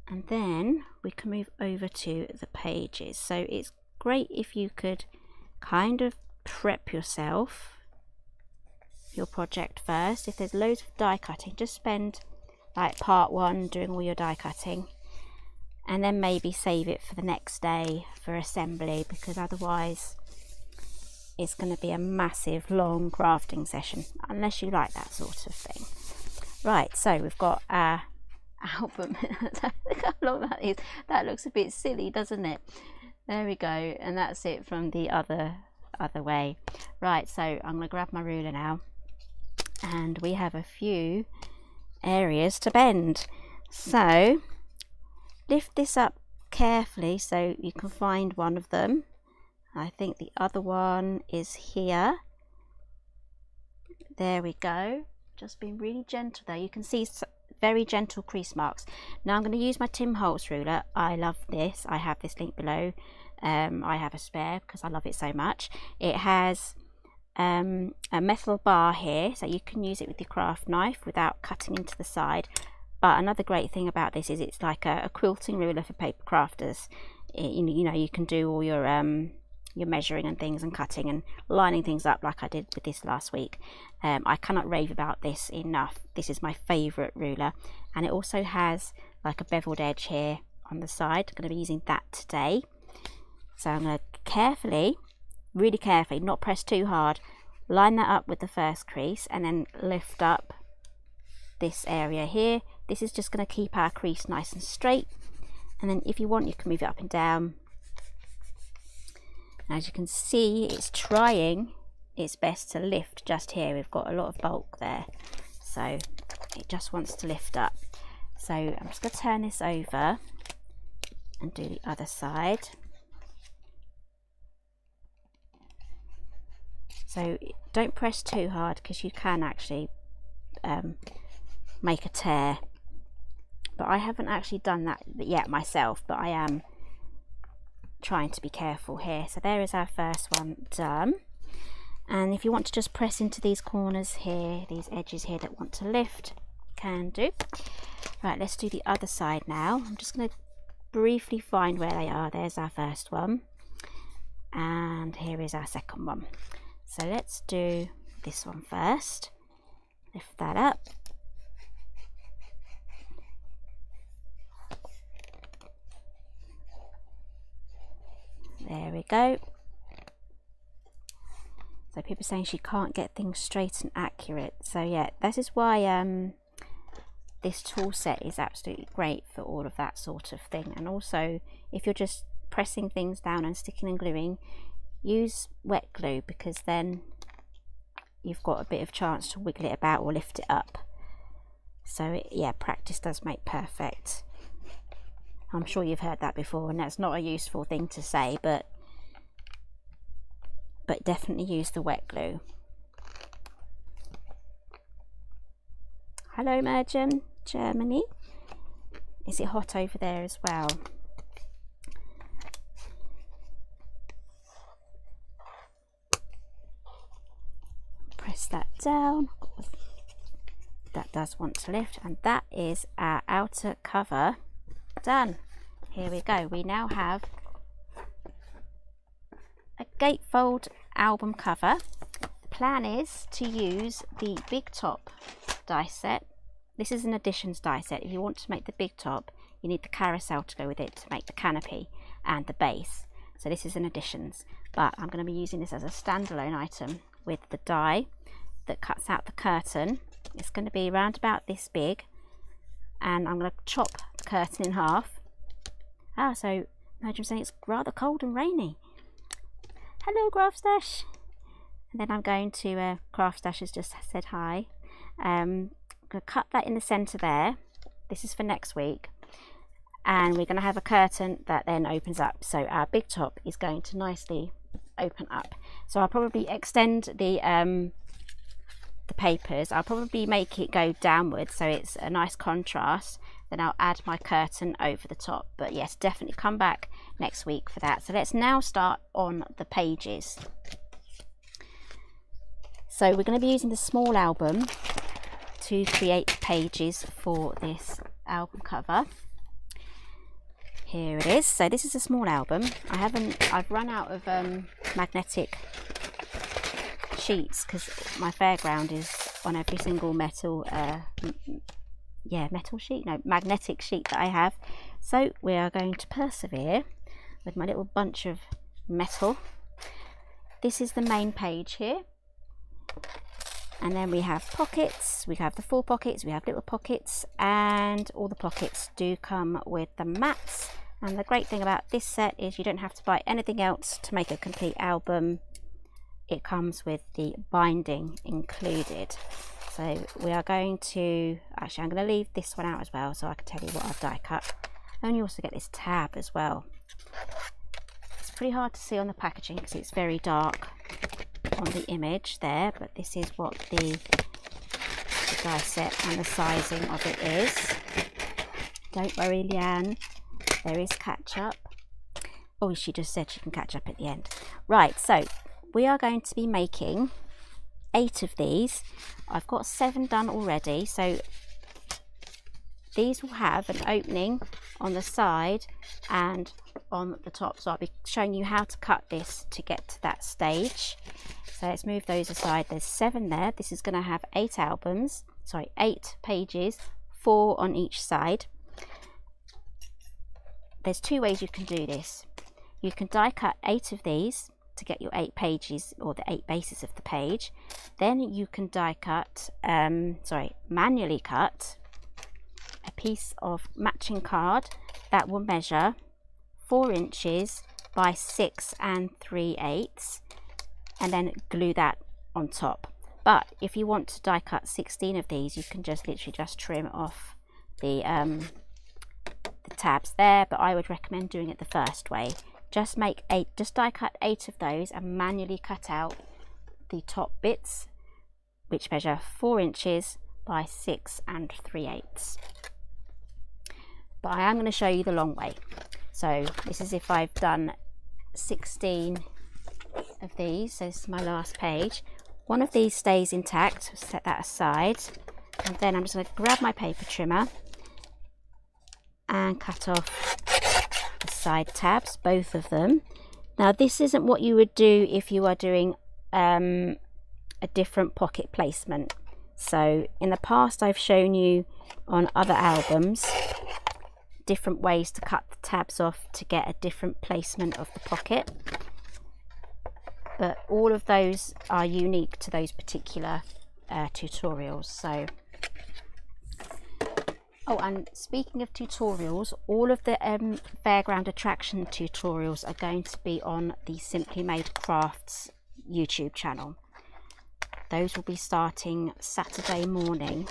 and then we can move over to the pages. So it's great if you could kind of prep yourself, your project first. If there's loads of die cutting, just spend like part 1 doing all your die cutting, and then maybe save it for the next day for assembly, because otherwise it's going to be a massive long crafting session, unless you like that sort of thing. Right, so we've got our album. Look how long that is. That looks a bit silly, doesn't it? There we go, and that's it from the other way. Right, so I'm going to grab my ruler now, and we have a few areas to bend. So lift this up carefully so you can find one of them. I think the other one is here. There we go. Just being really gentle there. You can see very gentle crease marks. Now I'm going to use my Tim Holtz ruler. I love this. I have this link below. I have a spare because I love it so much. It has a metal bar here, so you can use it with your craft knife without cutting into the side. But another great thing about this is it's like a quilting ruler for paper crafters. You know, you can do all your measuring and things and cutting and lining things up like I did with this last week. I cannot rave about this enough. This is my favourite ruler, and it also has like a beveled edge here on the side. I'm going to be using that today. So I'm going to carefully, really carefully, not press too hard, line that up with the first crease, and then lift up this area here. This is just going to keep our crease nice and straight, and then if you want you can move it up and down. As you can see, it's trying its best to lift just here. We've got a lot of bulk there, so it just wants to lift up. So I'm just going to turn this over and do the other side. So don't press too hard because you can actually make a tear. But I haven't actually done that yet myself, but I am trying to be careful here. So there is our first one done. And if you want to just press into these corners here, these edges here that want to lift, can do. Right, let's do the other side now. I'm just going to briefly find where they are. There's our first one, and here is our second one. So let's do this one first. Lift that up. There we go. So people are saying she can't get things straight and accurate. So yeah, this is why this tool set is absolutely great for all of that sort of thing. And also, if you're just pressing things down and sticking and gluing, use wet glue, because then you've got a bit of chance to wiggle it about or lift it up. So yeah, practice does make perfect. I'm sure you've heard that before, and that's not a useful thing to say, but definitely use the wet glue. Hello Mergen, Germany. Is it hot over there as well? Press that down. That does want to lift, and that is our outer cover done. Here we go. We now have a Gatefold album cover. The plan is to use the big top die set. This is an additions die set. If you want to make the big top, you need the carousel to go with it to make the canopy and the base. So this is an additions, but I'm going to be using this as a standalone item with the die that cuts out the curtain. It's going to be around about this big, and I'm going to chop the curtain in half. So imagine saying it's rather cold and rainy. Hello Craftstash. And then I'm going to Craftstash has just said hi. I'm going to cut that in the center there. This is for next week, and we're going to have a curtain that then opens up, so our big top is going to nicely open up. So I'll probably extend the papers. I'll probably make it go downwards so it's a nice contrast. Then I'll add my curtain over the top. But yes, definitely come back next week for that. So let's now start on the pages. So we're going to be using the small album to create the pages for this album cover. Here it is. So this is a small album. I've run out of magnetic sheets because my fairground is on every single magnetic sheet that I have. So we are going to persevere with my little bunch of metal. This is the main page here, and then we have pockets. We have the 4 pockets, we have little pockets, and all the pockets do come with the mats. And the great thing about this set is you don't have to buy anything else to make a complete album. It comes with the binding included. So we are going to, actually I'm going to leave this one out as well so I can tell you what I've die cut. And you also get this tab as well. It's pretty hard to see on the packaging because it's very dark on the image there, but this is what the die set and the sizing of it is. Don't worry Leanne, there is catch up. Oh, she just said she can catch up at the end. Right, so we are going to be making 8 of these. I've got 7 done already, so these will have an opening on the side and on the top, so I'll be showing you how to cut this to get to that stage. So let's move those aside. There's 7 there. This is going to have 8 pages, 4 on each side. There's 2 ways you can do this. You can die cut 8 of these to get your 8 pages, or the 8 bases of the page. Then you can die cut, manually cut a piece of matching card that will measure 4 inches by 6 3/8, and then glue that on top. But if you want to die cut 16 of these, you can just literally just trim off the tabs there, but I would recommend doing it the first way. Just die cut 8 of those and manually cut out the top bits, which measure 4 inches by 6 3/8. But I am going to show you the long way. So this is if I've done 16 of these. So this is my last page. One of these stays intact, set that aside, and then I'm just going to grab my paper trimmer and cut off the side tabs, both of them. Now this isn't what you would do if you are doing a different pocket placement. So in the past I've shown you on other albums different ways to cut the tabs off to get a different placement of the pocket, but all of those are unique to those particular tutorials. So oh, and speaking of tutorials, all of the fairground attraction tutorials are going to be on the Simply Made Crafts YouTube channel. Those will be starting Saturday morning,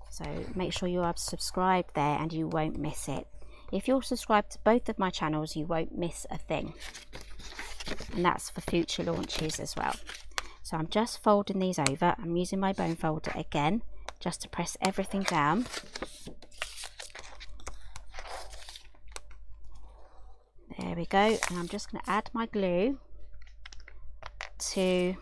so make sure you are subscribed there and you won't miss it. If you're subscribed to both of my channels, you won't miss a thing, and that's for future launches as well. So I'm just folding these over. I'm using my bone folder again just to press everything down. There we go, and I'm just going to add my glue to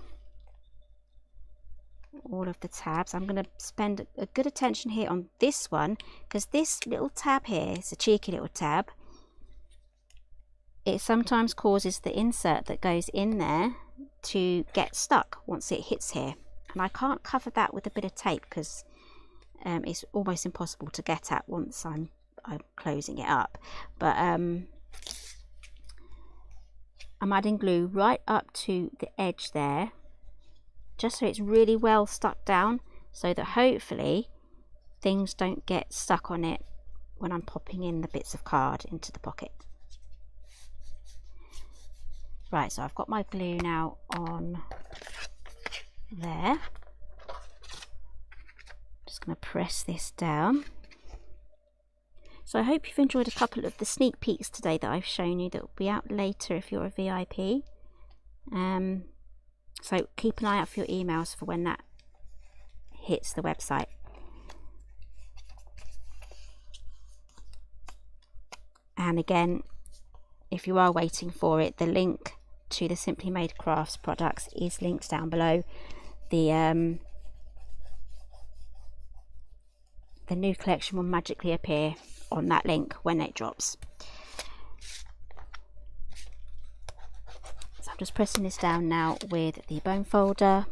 all of the tabs. I'm going to spend a good attention here on this one, because this little tab here is a cheeky little tab. It sometimes causes the insert that goes in there to get stuck once it hits here, and I can't cover that with a bit of tape because it's almost impossible to get at once I'm closing it up. But I'm adding glue right up to the edge there, just so it's really well stuck down, so that hopefully things don't get stuck on it when I'm popping in the bits of card into the pocket. Right, so I've got my glue now on there. Just going to press this down. So I hope you've enjoyed a couple of the sneak peeks today that I've shown you, that will be out later if you're a VIP. So keep an eye out for your emails for when that hits the website. And again, if you are waiting for it, the link to the Simply Made Crafts products is linked down below. The new collection will magically appear on that link when it drops. So I'm just pressing this down now with the bone folder.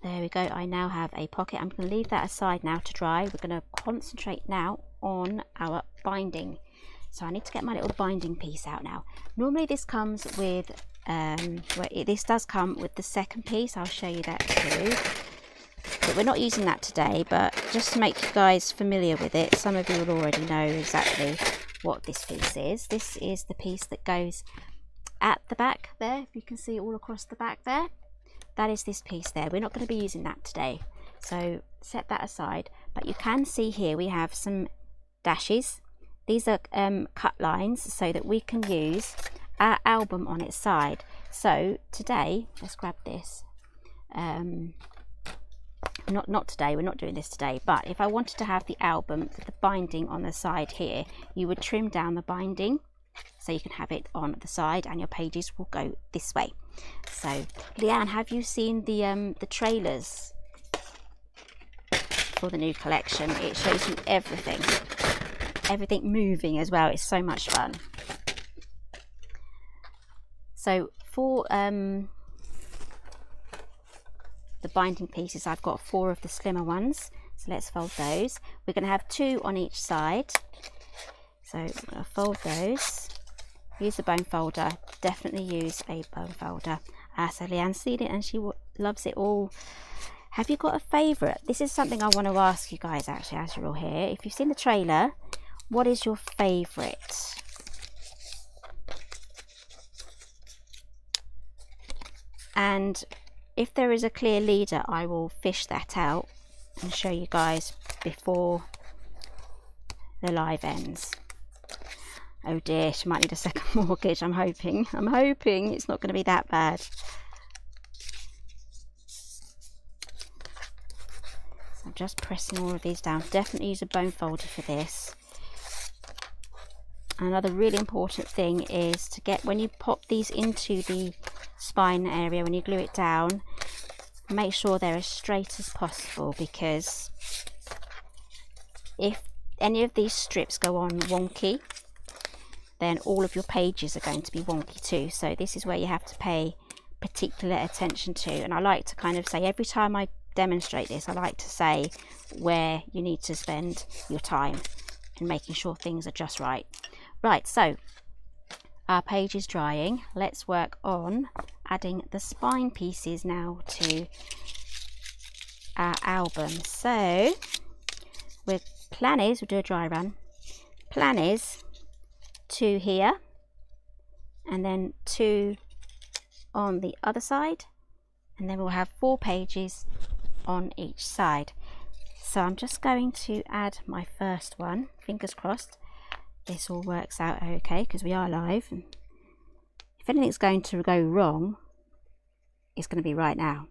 There we go. I now have a pocket. I'm going to leave that aside now to dry. We're going to concentrate now on our binding. So I need to get my little binding piece out now. Normally this comes with this does come with the second piece. I'll show you that too, but we're not using that today. But just to make you guys familiar with it, some of you will already know exactly what this piece is. This is the piece that goes at the back there. If you can see all across the back there, that is this piece there. We're not going to be using that today, so set that aside. But you can see here we have some dashes. These are cut lines so that we can use our album on its side. So today, let's grab this. Not today, we're not doing this today, but if I wanted to have the album, the binding on the side here, you would trim down the binding so you can have it on the side and your pages will go this way. So Leanne, have you seen the trailers for the new collection? It shows you everything moving as well. It's so much fun. So for the binding pieces, I've got 4 of the slimmer ones, so let's fold those. We're going to have 2 on each side, so I'm going to fold those. Use the bone folder, definitely use a bone folder. So Leanne's seen it and she loves it all. Have you got a favourite? This is something I want to ask you guys actually as you're all here. If you've seen the trailer, what is your favourite? And if there is a clear leader, I will fish that out and show you guys before the live ends. Oh dear, she might need a second mortgage. I'm hoping it's not going to be that bad. So I'm just pressing all of these down. Definitely use a bone folder for this. Another really important thing is to get, when you pop these into the spine area, when you glue it down, make sure they're as straight as possible, because if any of these strips go on wonky, then all of your pages are going to be wonky too. So this is where you have to pay particular attention to, and I like to kind of say, every time I demonstrate this, I like to say where you need to spend your time and making sure things are just right. Right, so our page is drying. Let's work on adding the spine pieces now to our album. So plan is, we'll do a dry run. Plan is 2 here, and then 2 on the other side, and then we'll have 4 pages on each side. So I'm just going to add my first one. Fingers crossed this all works out okay, because we are live, and if anything's going to go wrong, it's going to be right now.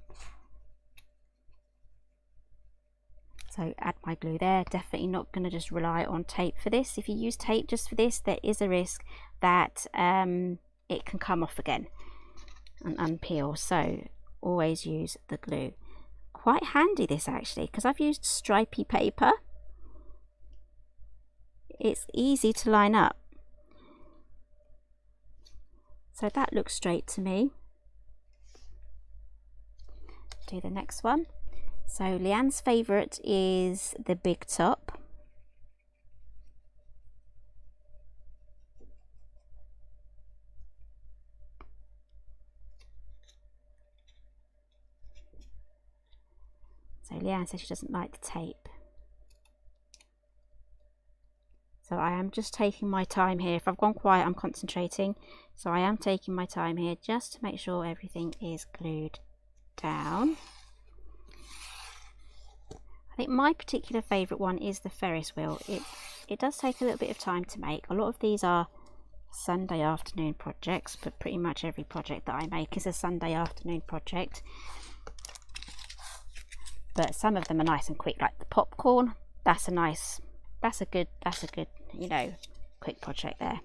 So add my glue there. Definitely not going to just rely on tape for this. If you use tape just for this, there is a risk that it can come off again and unpeel. So always use the glue. Quite handy this actually, because I've used stripy paper. It's easy to line up. So that looks straight to me. Do the next one. So Leanne's favourite is the big top. So Leanne says she doesn't like the tape. So I am just taking my time here. If I've gone quiet, I'm concentrating. So I am taking my time here just to make sure everything is glued down. I think my particular favourite one is the Ferris wheel. It does take a little bit of time to make. A lot of these are Sunday afternoon projects, but pretty much every project that I make is a Sunday afternoon project. But some of them are nice and quick, like the popcorn. That's a good, you know, quick project there.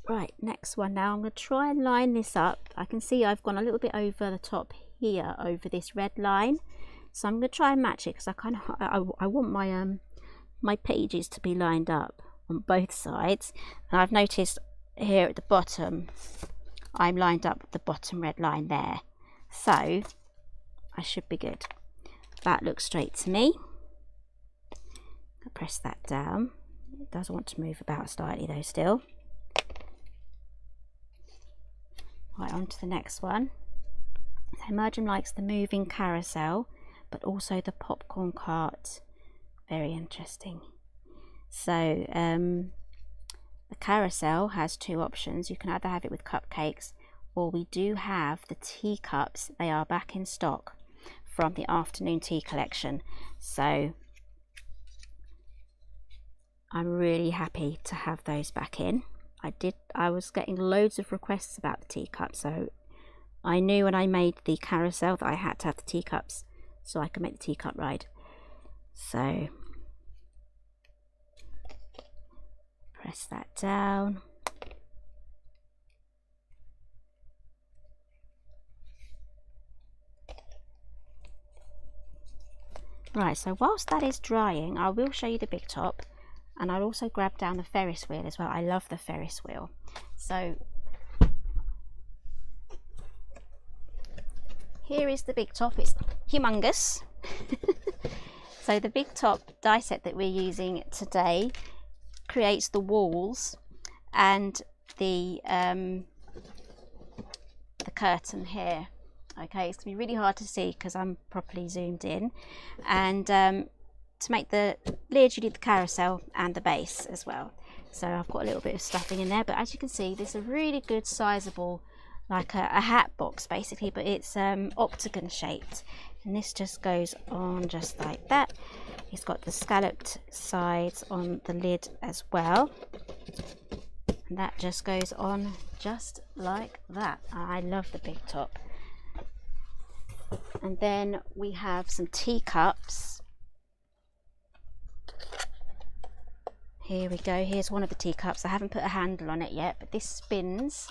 Right, next one now. I'm going to try and line this up. I can see I've gone a little bit over the top here, over this red line. So I'm going to try and match it, because I want my my pages to be lined up on both sides. And I've noticed here at the bottom, I'm lined up with the bottom red line there. So I should be good. That looks straight to me. I'll press that down. It does want to move about slightly though still. Right, on to the next one. So Merjam likes the moving carousel, but also the popcorn cart. Very interesting. So the carousel has 2 options. You can either have it with cupcakes, or we do have the teacups. They are back in stock from the afternoon tea collection. So I'm really happy to have those back in. I was getting loads of requests about the teacups, so I knew when I made the carousel that I had to have the teacups so I could make the teacup ride. So press that down. Right, so whilst that is drying, I will show you the big top, and I'll also grab down the Ferris wheel as well. I love the Ferris wheel. So here is the big top. It's humongous. So the big top die set that we're using today creates the walls and the curtain here Okay, it's gonna be really hard to see because I'm properly zoomed in. And to make the lid, you need the carousel and the base as well. So I've got a little bit of stuffing in there, but as you can see, this is a really good sizable, like a hat box basically, but it's octagon shaped, and this just goes on just like that. It's got the scalloped sides on the lid as well, and that just goes on just like that. I love the big top. And then we have some teacups. Here we go, here's one of the teacups. I haven't put a handle on it yet, but this spins,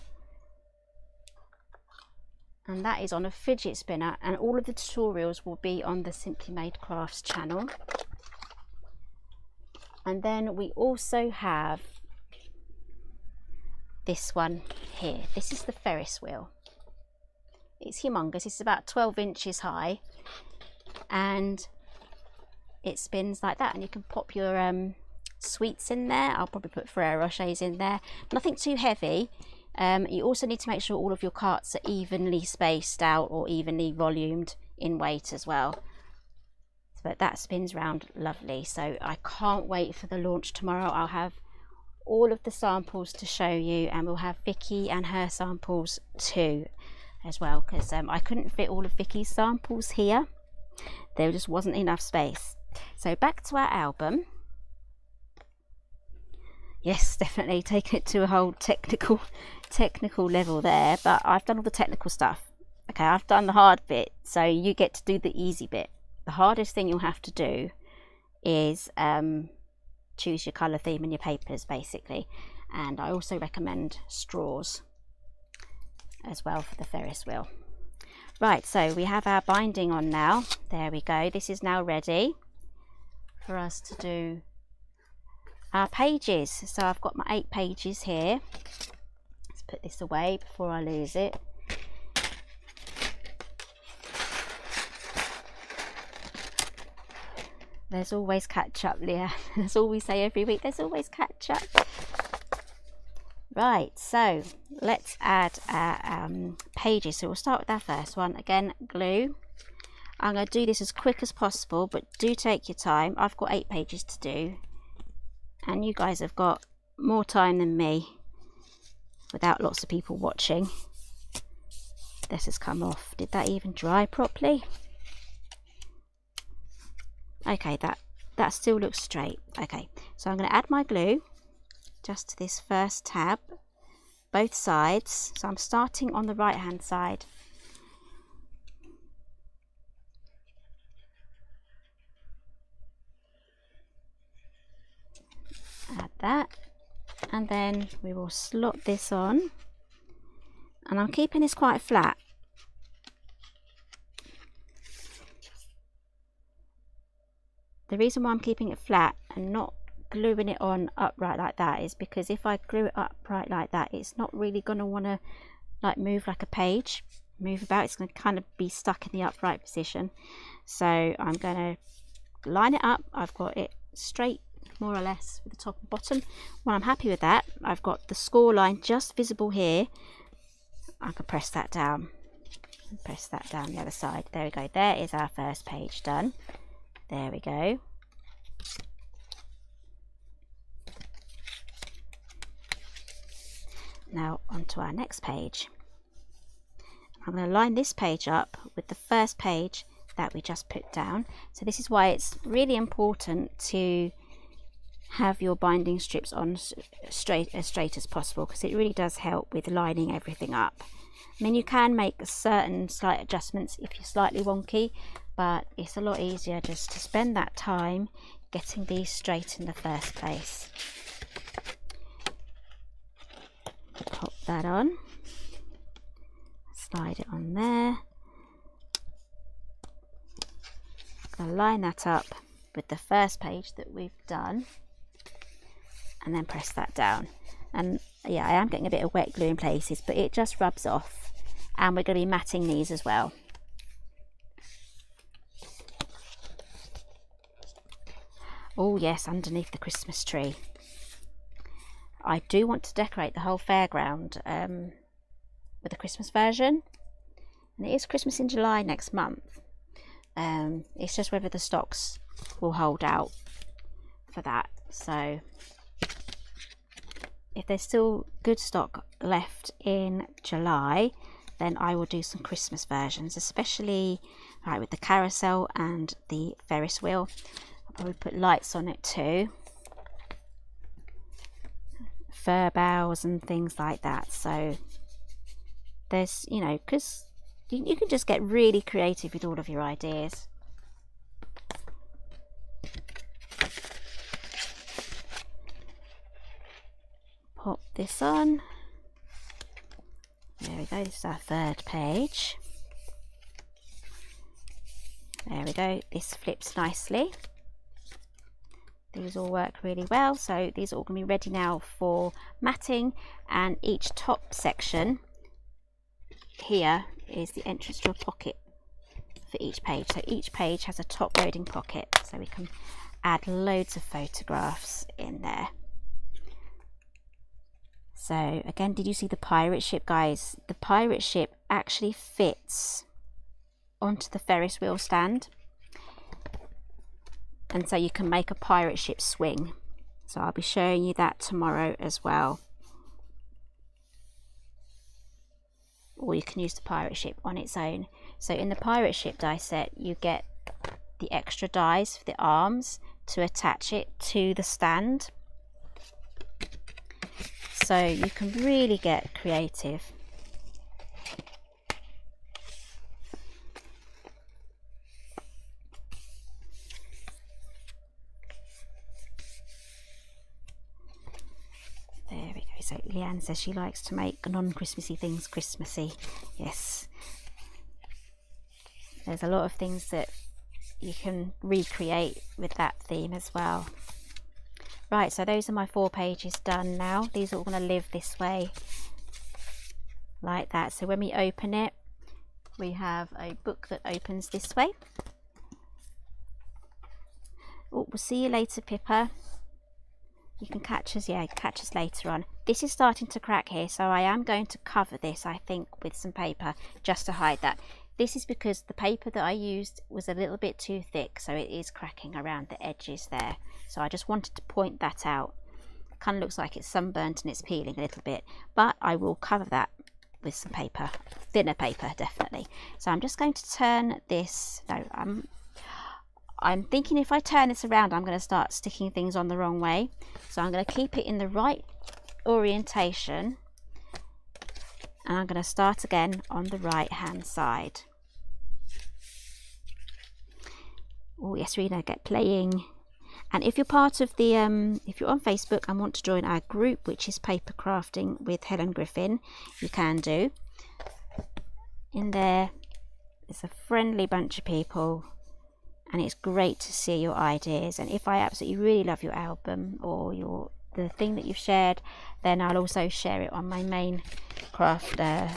and that is on a fidget spinner, and all of the tutorials will be on the Simply Made Crafts channel. And then we also have this one here. This is the Ferris wheel. It's humongous, it's about 12 inches high, and it spins like that, and you can pop your sweets in there. I'll probably put Ferrero Rochers in there, nothing too heavy. You also need to make sure all of your carts are evenly spaced out or evenly volumed in weight as well. But that spins round lovely, so I can't wait for the launch tomorrow. I'll have all of the samples to show you, and we'll have Vicky and her samples too as well, because I couldn't fit all of Vicky's samples here. There just wasn't enough space. So back to our album. Yes, definitely taking it to a whole technical level there, but I've done all the technical stuff. Okay, I've done the hard bit, so you get to do the easy bit. The hardest thing you'll have to do is choose your colour theme in your papers basically, and I also recommend straws as well for the Ferris wheel. Right, so we have our binding on now. There we go, this is now ready for us to do our pages. So I've got my 8 pages here. Let's put this away before I lose it. There's always catch up, Leah. That's all we say every week, there's always catch up. Right, so let's add our pages. So we'll start with our first one. Again, glue. I'm going to do this as quick as possible, but do take your time. I've got 8 pages to do, and you guys have got more time than me without lots of people watching. This has come off. Did that even dry properly? Okay, that still looks straight. Okay, so I'm going to add my glue just to this first tab, both sides. So I'm starting on the right hand side. Add that, and then we will slot this on, and I'm keeping this quite flat. The reason why I'm keeping it flat and not gluing it on upright like that is because if I glue it upright like that, it's not really going to want to like move like a page, move about. It's going to kind of be stuck in the upright position. So I'm going to line it up. I've got it straight more or less with the top and bottom. When I'm happy with that, I've got the score line just visible here. I can press that down and press that down the other side. There we go, there is our first page done. There we go. Now onto our next page. I'm going to line this page up with the first page that we just put down. So this is why it's really important to have your binding strips on as straight as possible, because it really does help with lining everything up. I mean, you can make certain slight adjustments if you're slightly wonky, but it's a lot easier just to spend that time getting these straight in the first place. Pop that on, slide it on there. I'm going to line that up with the first page that we've done, and then press that down. And yeah, I am getting a bit of wet glue in places, but it just rubs off, and we're going to be matting these as well. Oh yes, underneath the Christmas tree. I do want to decorate the whole fairground with the Christmas version, and it is Christmas in July next month. It's just whether the stocks will hold out for that. So if there's still good stock left in July, then I will do some Christmas versions, especially with the carousel and the Ferris wheel. I'll probably put lights on it too, fir boughs and things like that. So there's, you know, because you can just get really creative with all of your ideas. Pop this on. There we go, this is our third page. There we go, this flips nicely. These all work really well, so these are all going to be ready now for matting, and each top section here is the entrance to a pocket for each page. So each page has a top loading pocket, so we can add loads of photographs in there. So again, did you see the pirate ship, guys? The pirate ship actually fits onto the Ferris wheel stand, and so you can make a pirate ship swing. So I'll be showing you that tomorrow as well. Or you can use the pirate ship on its own. So in the pirate ship die set, you get the extra dies for the arms to attach it to the stand. So you can really get creative. There we go. So Leanne says she likes to make non-Christmassy things Christmassy. Yes. There's a lot of things that you can recreate with that theme as well. Right, so those are my 4 pages done now. These are all going to live this way, like that. So when we open it, we have a book that opens this way. Oh, we'll see you later, Pippa. You can catch us, yeah, catch us later on. This is starting to crack here, so I am going to cover this, I think, with some paper just to hide that. This is because the paper that I used was a little bit too thick, so it is cracking around the edges there. So I just wanted to point that out. It kind of looks like it's sunburnt and it's peeling a little bit, but I will cover that with some paper, thinner paper definitely. So I'm just going to turn this, no, I'm thinking if I turn this around, I'm going to start sticking things on the wrong way. So I'm going to keep it in the right orientation, and I'm going to start again on the right hand side. Oh yes, Rena, get playing. And if you're part of the, if you're on Facebook and want to join our group, which is Paper Crafting with Helen Griffin, you can do. In there, there's a friendly bunch of people, and it's great to see your ideas. And if I absolutely really love your album or the thing that you've shared, then I'll also share it on my main crafting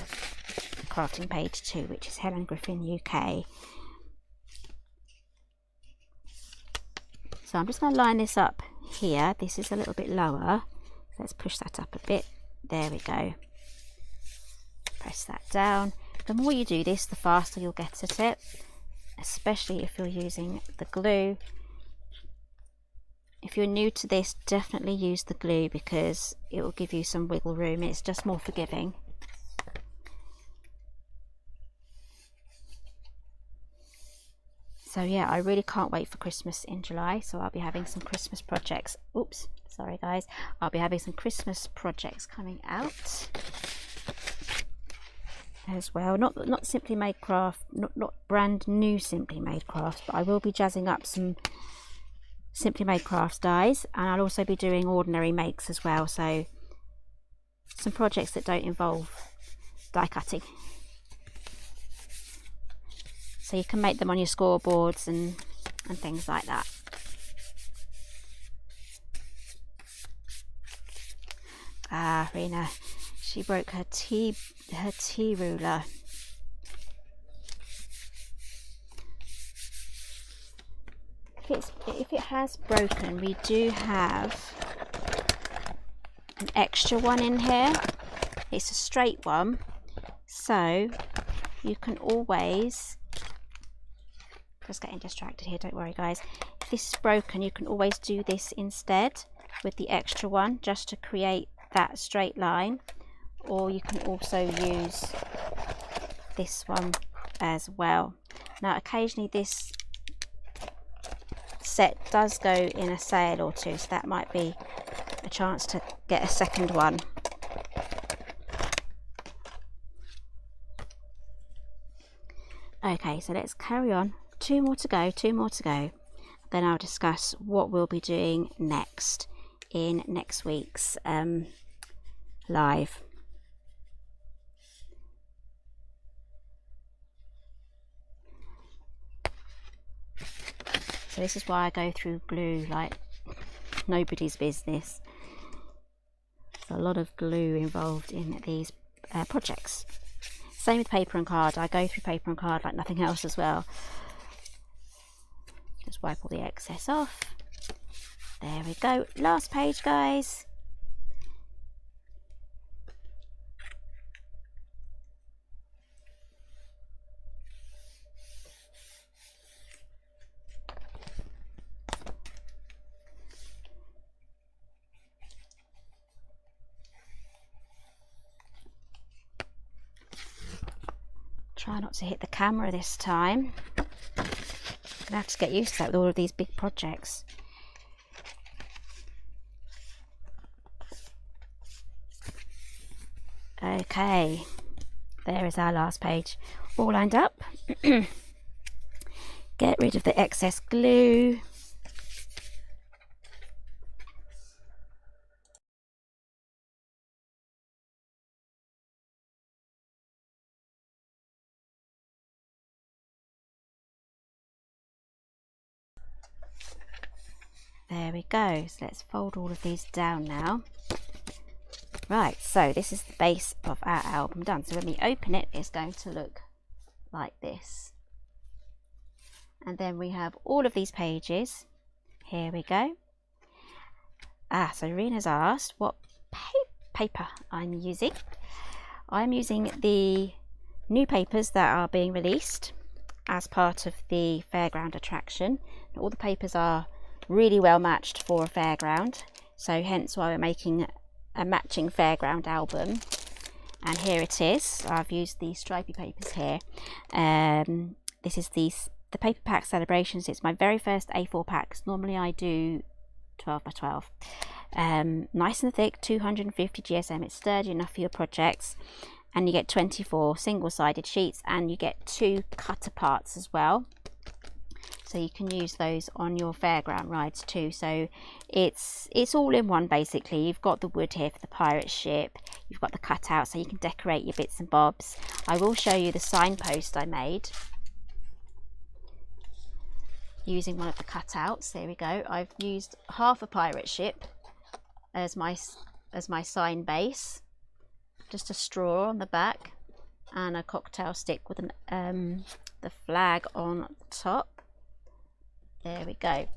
page too, which is Helen Griffin UK. So I'm just going to line this up here. This is a little bit lower. Let's push that up a bit. There we go. Press that down. The more you do this, the faster you'll get at it, especially if you're using the glue. If you're new to this, definitely use the glue because it will give you some wiggle room. It's just more forgiving. So yeah, I really can't wait for Christmas in July. So I'll be having some Christmas projects. Oops, sorry guys. I'll be having some Christmas projects coming out as well. Not Simply Made Craft, not brand new Simply Made Crafts, but I will be jazzing up some Simply Made Crafts dies, and I'll also be doing ordinary makes as well. So some projects that don't involve die cutting. So you can make them on your scoreboards and things like that. Ah, Rena, she broke her tea ruler. If it has broken, we do have an extra one in here. It's a straight one, so you can always, just getting distracted here, don't worry guys, if this is broken you can always do this instead with the extra one just to create that straight line, or you can also use this one as well. Now occasionally this set does go in a sale or two, so that might be a chance to get a second one. Okay, so let's carry on. Two more to go. Then I'll discuss what we'll be doing next in next week's live. So this is why I go through glue like nobody's business. There's a lot of glue involved in these projects. Same with paper and card. I go through paper and card like nothing else as well. Just wipe all the excess off. There we go. Last page, guys. Try not to hit the camera this time. I'm gonna have to get used to that with all of these big projects. Okay, there is our last page all lined up. Get rid of the excess glue. There we go. So let's fold all of these down now. Right, so this is the base of our album done. So when we open it, it's going to look like this. And then we have all of these pages. Here we go. So Rena's asked what paper I'm using. I'm using the new papers that are being released as part of the fairground attraction. All the papers are really well matched for a fairground, so hence why we're making a matching fairground album. And here it is. I've used these stripy papers here. This is the paper pack celebrations. It's my very first A4 packs. Normally I do 12 by 12. Nice and thick, 250 GSM. It's sturdy enough for your projects, and you get 24 single-sided sheets, and you get 2 cut aparts as well. So you can use those on your fairground rides too. So it's all in one basically. You've got the wood here for the pirate ship. You've got the cutout so you can decorate your bits and bobs. I will show you the signpost I made using one of the cutouts. There we go. I've used half a pirate ship as my sign base. Just a straw on the back and a cocktail stick with the flag on top. There we go.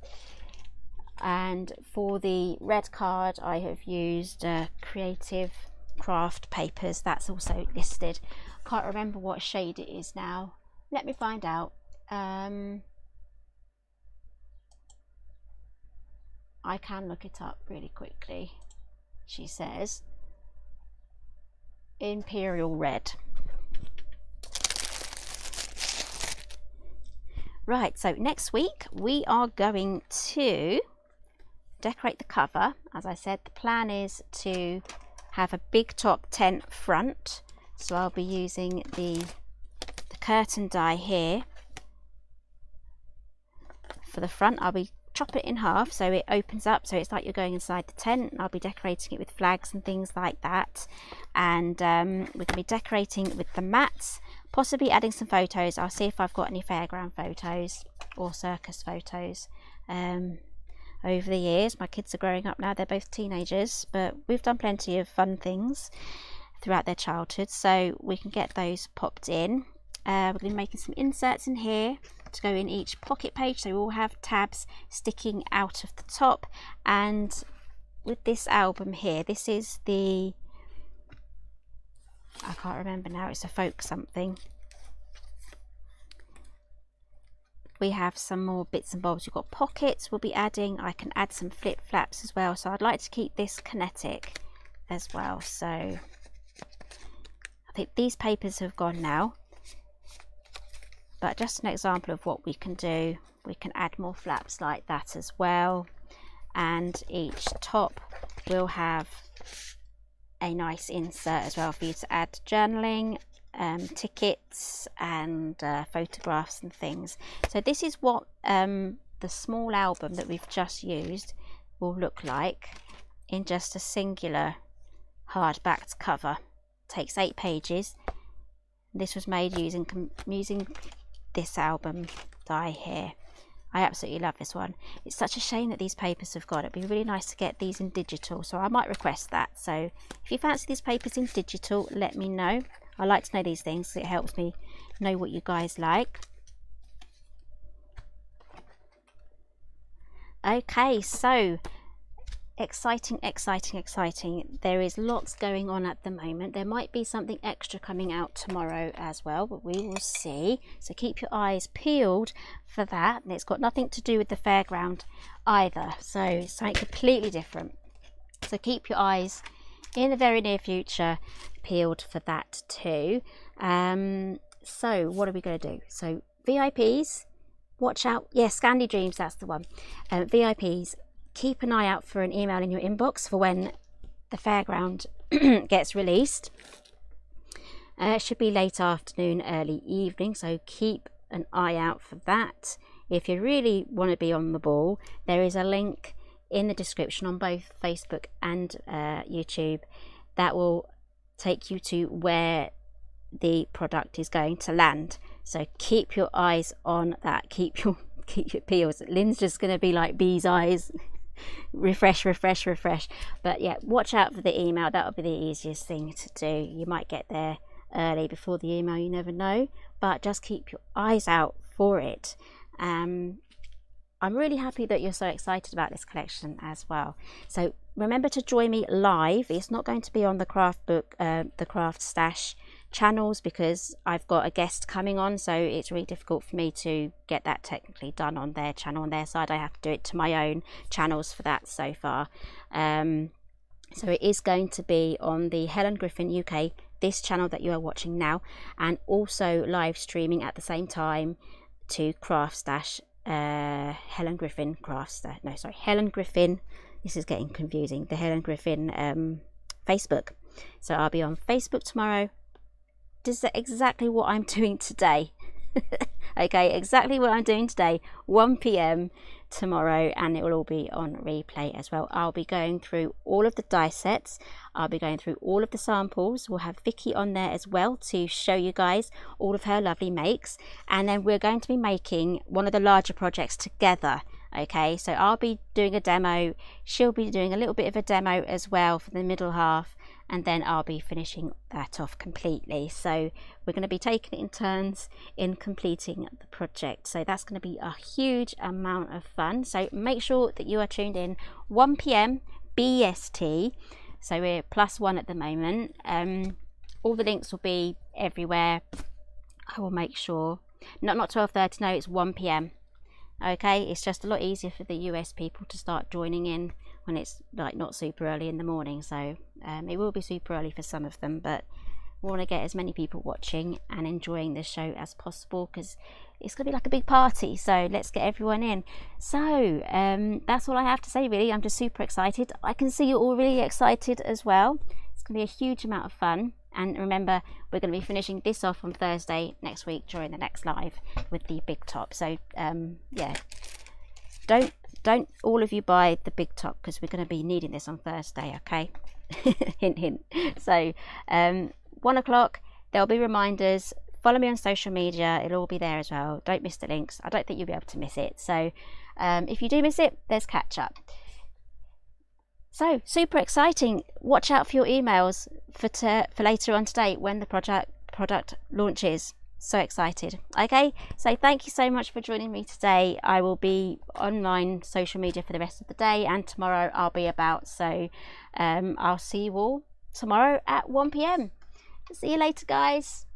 And for the red card I have used creative craft papers. That's also listed. Can't remember what shade it is now. Let me find out. I can look it up really quickly. She says Imperial Red. Right, so next week we are going to decorate the cover. As I said, the plan is to have a big top tent front. So I'll be using the curtain die here for the front. I'll be chop it in half so it opens up, so it's like you're going inside the tent. I'll be decorating it with flags and things like that, and we're going to be decorating with the mats, possibly adding some photos. I'll see if I've got any fairground photos or circus photos over the years. My kids are growing up now, they're both teenagers, but we've done plenty of fun things throughout their childhood, so we can get those popped in. We're going to be making some inserts in here to go in each pocket page, so we all have tabs sticking out of the top. And with this album here, this is the, I can't remember now, it's a folk something. we have some more bits and bobs. We've got pockets we'll be adding. I can add some flip flaps as well, so I'd like to keep this kinetic as well. So I think these papers have gone now, but just an example of what we can do. We can add more flaps like that as well, and each top will have a nice insert as well for you to add journaling, tickets and photographs and things. So this is what the small album that we've just used will look like in just a singular hardbacked cover. Takes 8 pages. This was made using this album die here. I absolutely love this one. It's such a shame that these papers have gone. It'd be really nice to get these in digital, so I might request that. So if you fancy these papers in digital, let me know. I like to know these things, so it helps me know what you guys like. Okay, so exciting. There is lots going on at the moment. There might be something extra coming out tomorrow as well, but we will see. So keep your eyes peeled for that. And it's got nothing to do with the fairground either, so it's something completely different. So keep your eyes in the very near future peeled for that too. So what are we going to do? So VIPs, watch out. Yes, Scandi Dreams, that's the one. VIPs, keep an eye out for an email in your inbox for when the fairground gets released. It should be late afternoon, early evening, so keep an eye out for that. If you really want to be on the ball, there is a link in the description on both Facebook and YouTube that will take you to where the product is going to land. So keep your eyes on that. Keep your peels. Lynn's just going to be like bee's eyes. refresh. But yeah, watch out for the email. That'll be the easiest thing to do. You might get there early before the email, you never know, but just keep your eyes out for it. I'm really happy that you're so excited about this collection as well. So remember to join me live. It's not going to be on the craft book, the craft stash channels, because I've got a guest coming on, so it's really difficult for me to get that technically done on their channel. On their side, I have to do it to my own channels for that so far. So it is going to be on the Helen Griffin UK, this channel that you are watching now, and also live streaming at the same time to Craft Stash, Helen Griffin Craft Stash. No, sorry, Helen Griffin. This is getting confusing. The Helen Griffin Facebook. So I'll be on Facebook tomorrow. This is exactly what I'm doing today. Okay, exactly what I'm doing today, 1 PM tomorrow, and it will all be on replay as well. I'll be going through all of the die sets. I'll be going through all of the samples. We'll have Vicky on there as well to show you guys all of her lovely makes, and then we're going to be making one of the larger projects together. Okay, so I'll be doing a demo, she'll be doing a little bit of a demo as well for the middle half, and then I'll be finishing that off completely. So we're going to be taking it in turns in completing the project, so that's going to be a huge amount of fun. So make sure that you are tuned in 1 PM BST, so we're +1 at the moment. All the links will be everywhere. I will make sure, not 12:30, no, it's 1 PM. Okay, it's just a lot easier for the US people to start joining in when it's like not super early in the morning. So it will be super early for some of them, but we want to get as many people watching and enjoying this show as possible, because it's gonna be like a big party. So let's get everyone in. So that's all I have to say really. I'm just super excited. I can see you're all really excited as well. It's gonna be a huge amount of fun. And remember, we're going to be finishing this off on Thursday next week during the next live with the big top. So yeah, don't all of you buy the big top, because we're going to be needing this on Thursday. Okay. Hint hint. So 1 o'clock, there'll be reminders. Follow me on social media, it'll all be there as well. Don't miss the links. I don't think you'll be able to miss it. So if you do miss it, there's catch up. So super exciting. Watch out for your emails for later on today when the product launches. So excited. Okay, so thank you so much for joining me today. I will be online social media for the rest of the day, and tomorrow I'll be about. So I'll see you all tomorrow at 1 PM. See you later, guys.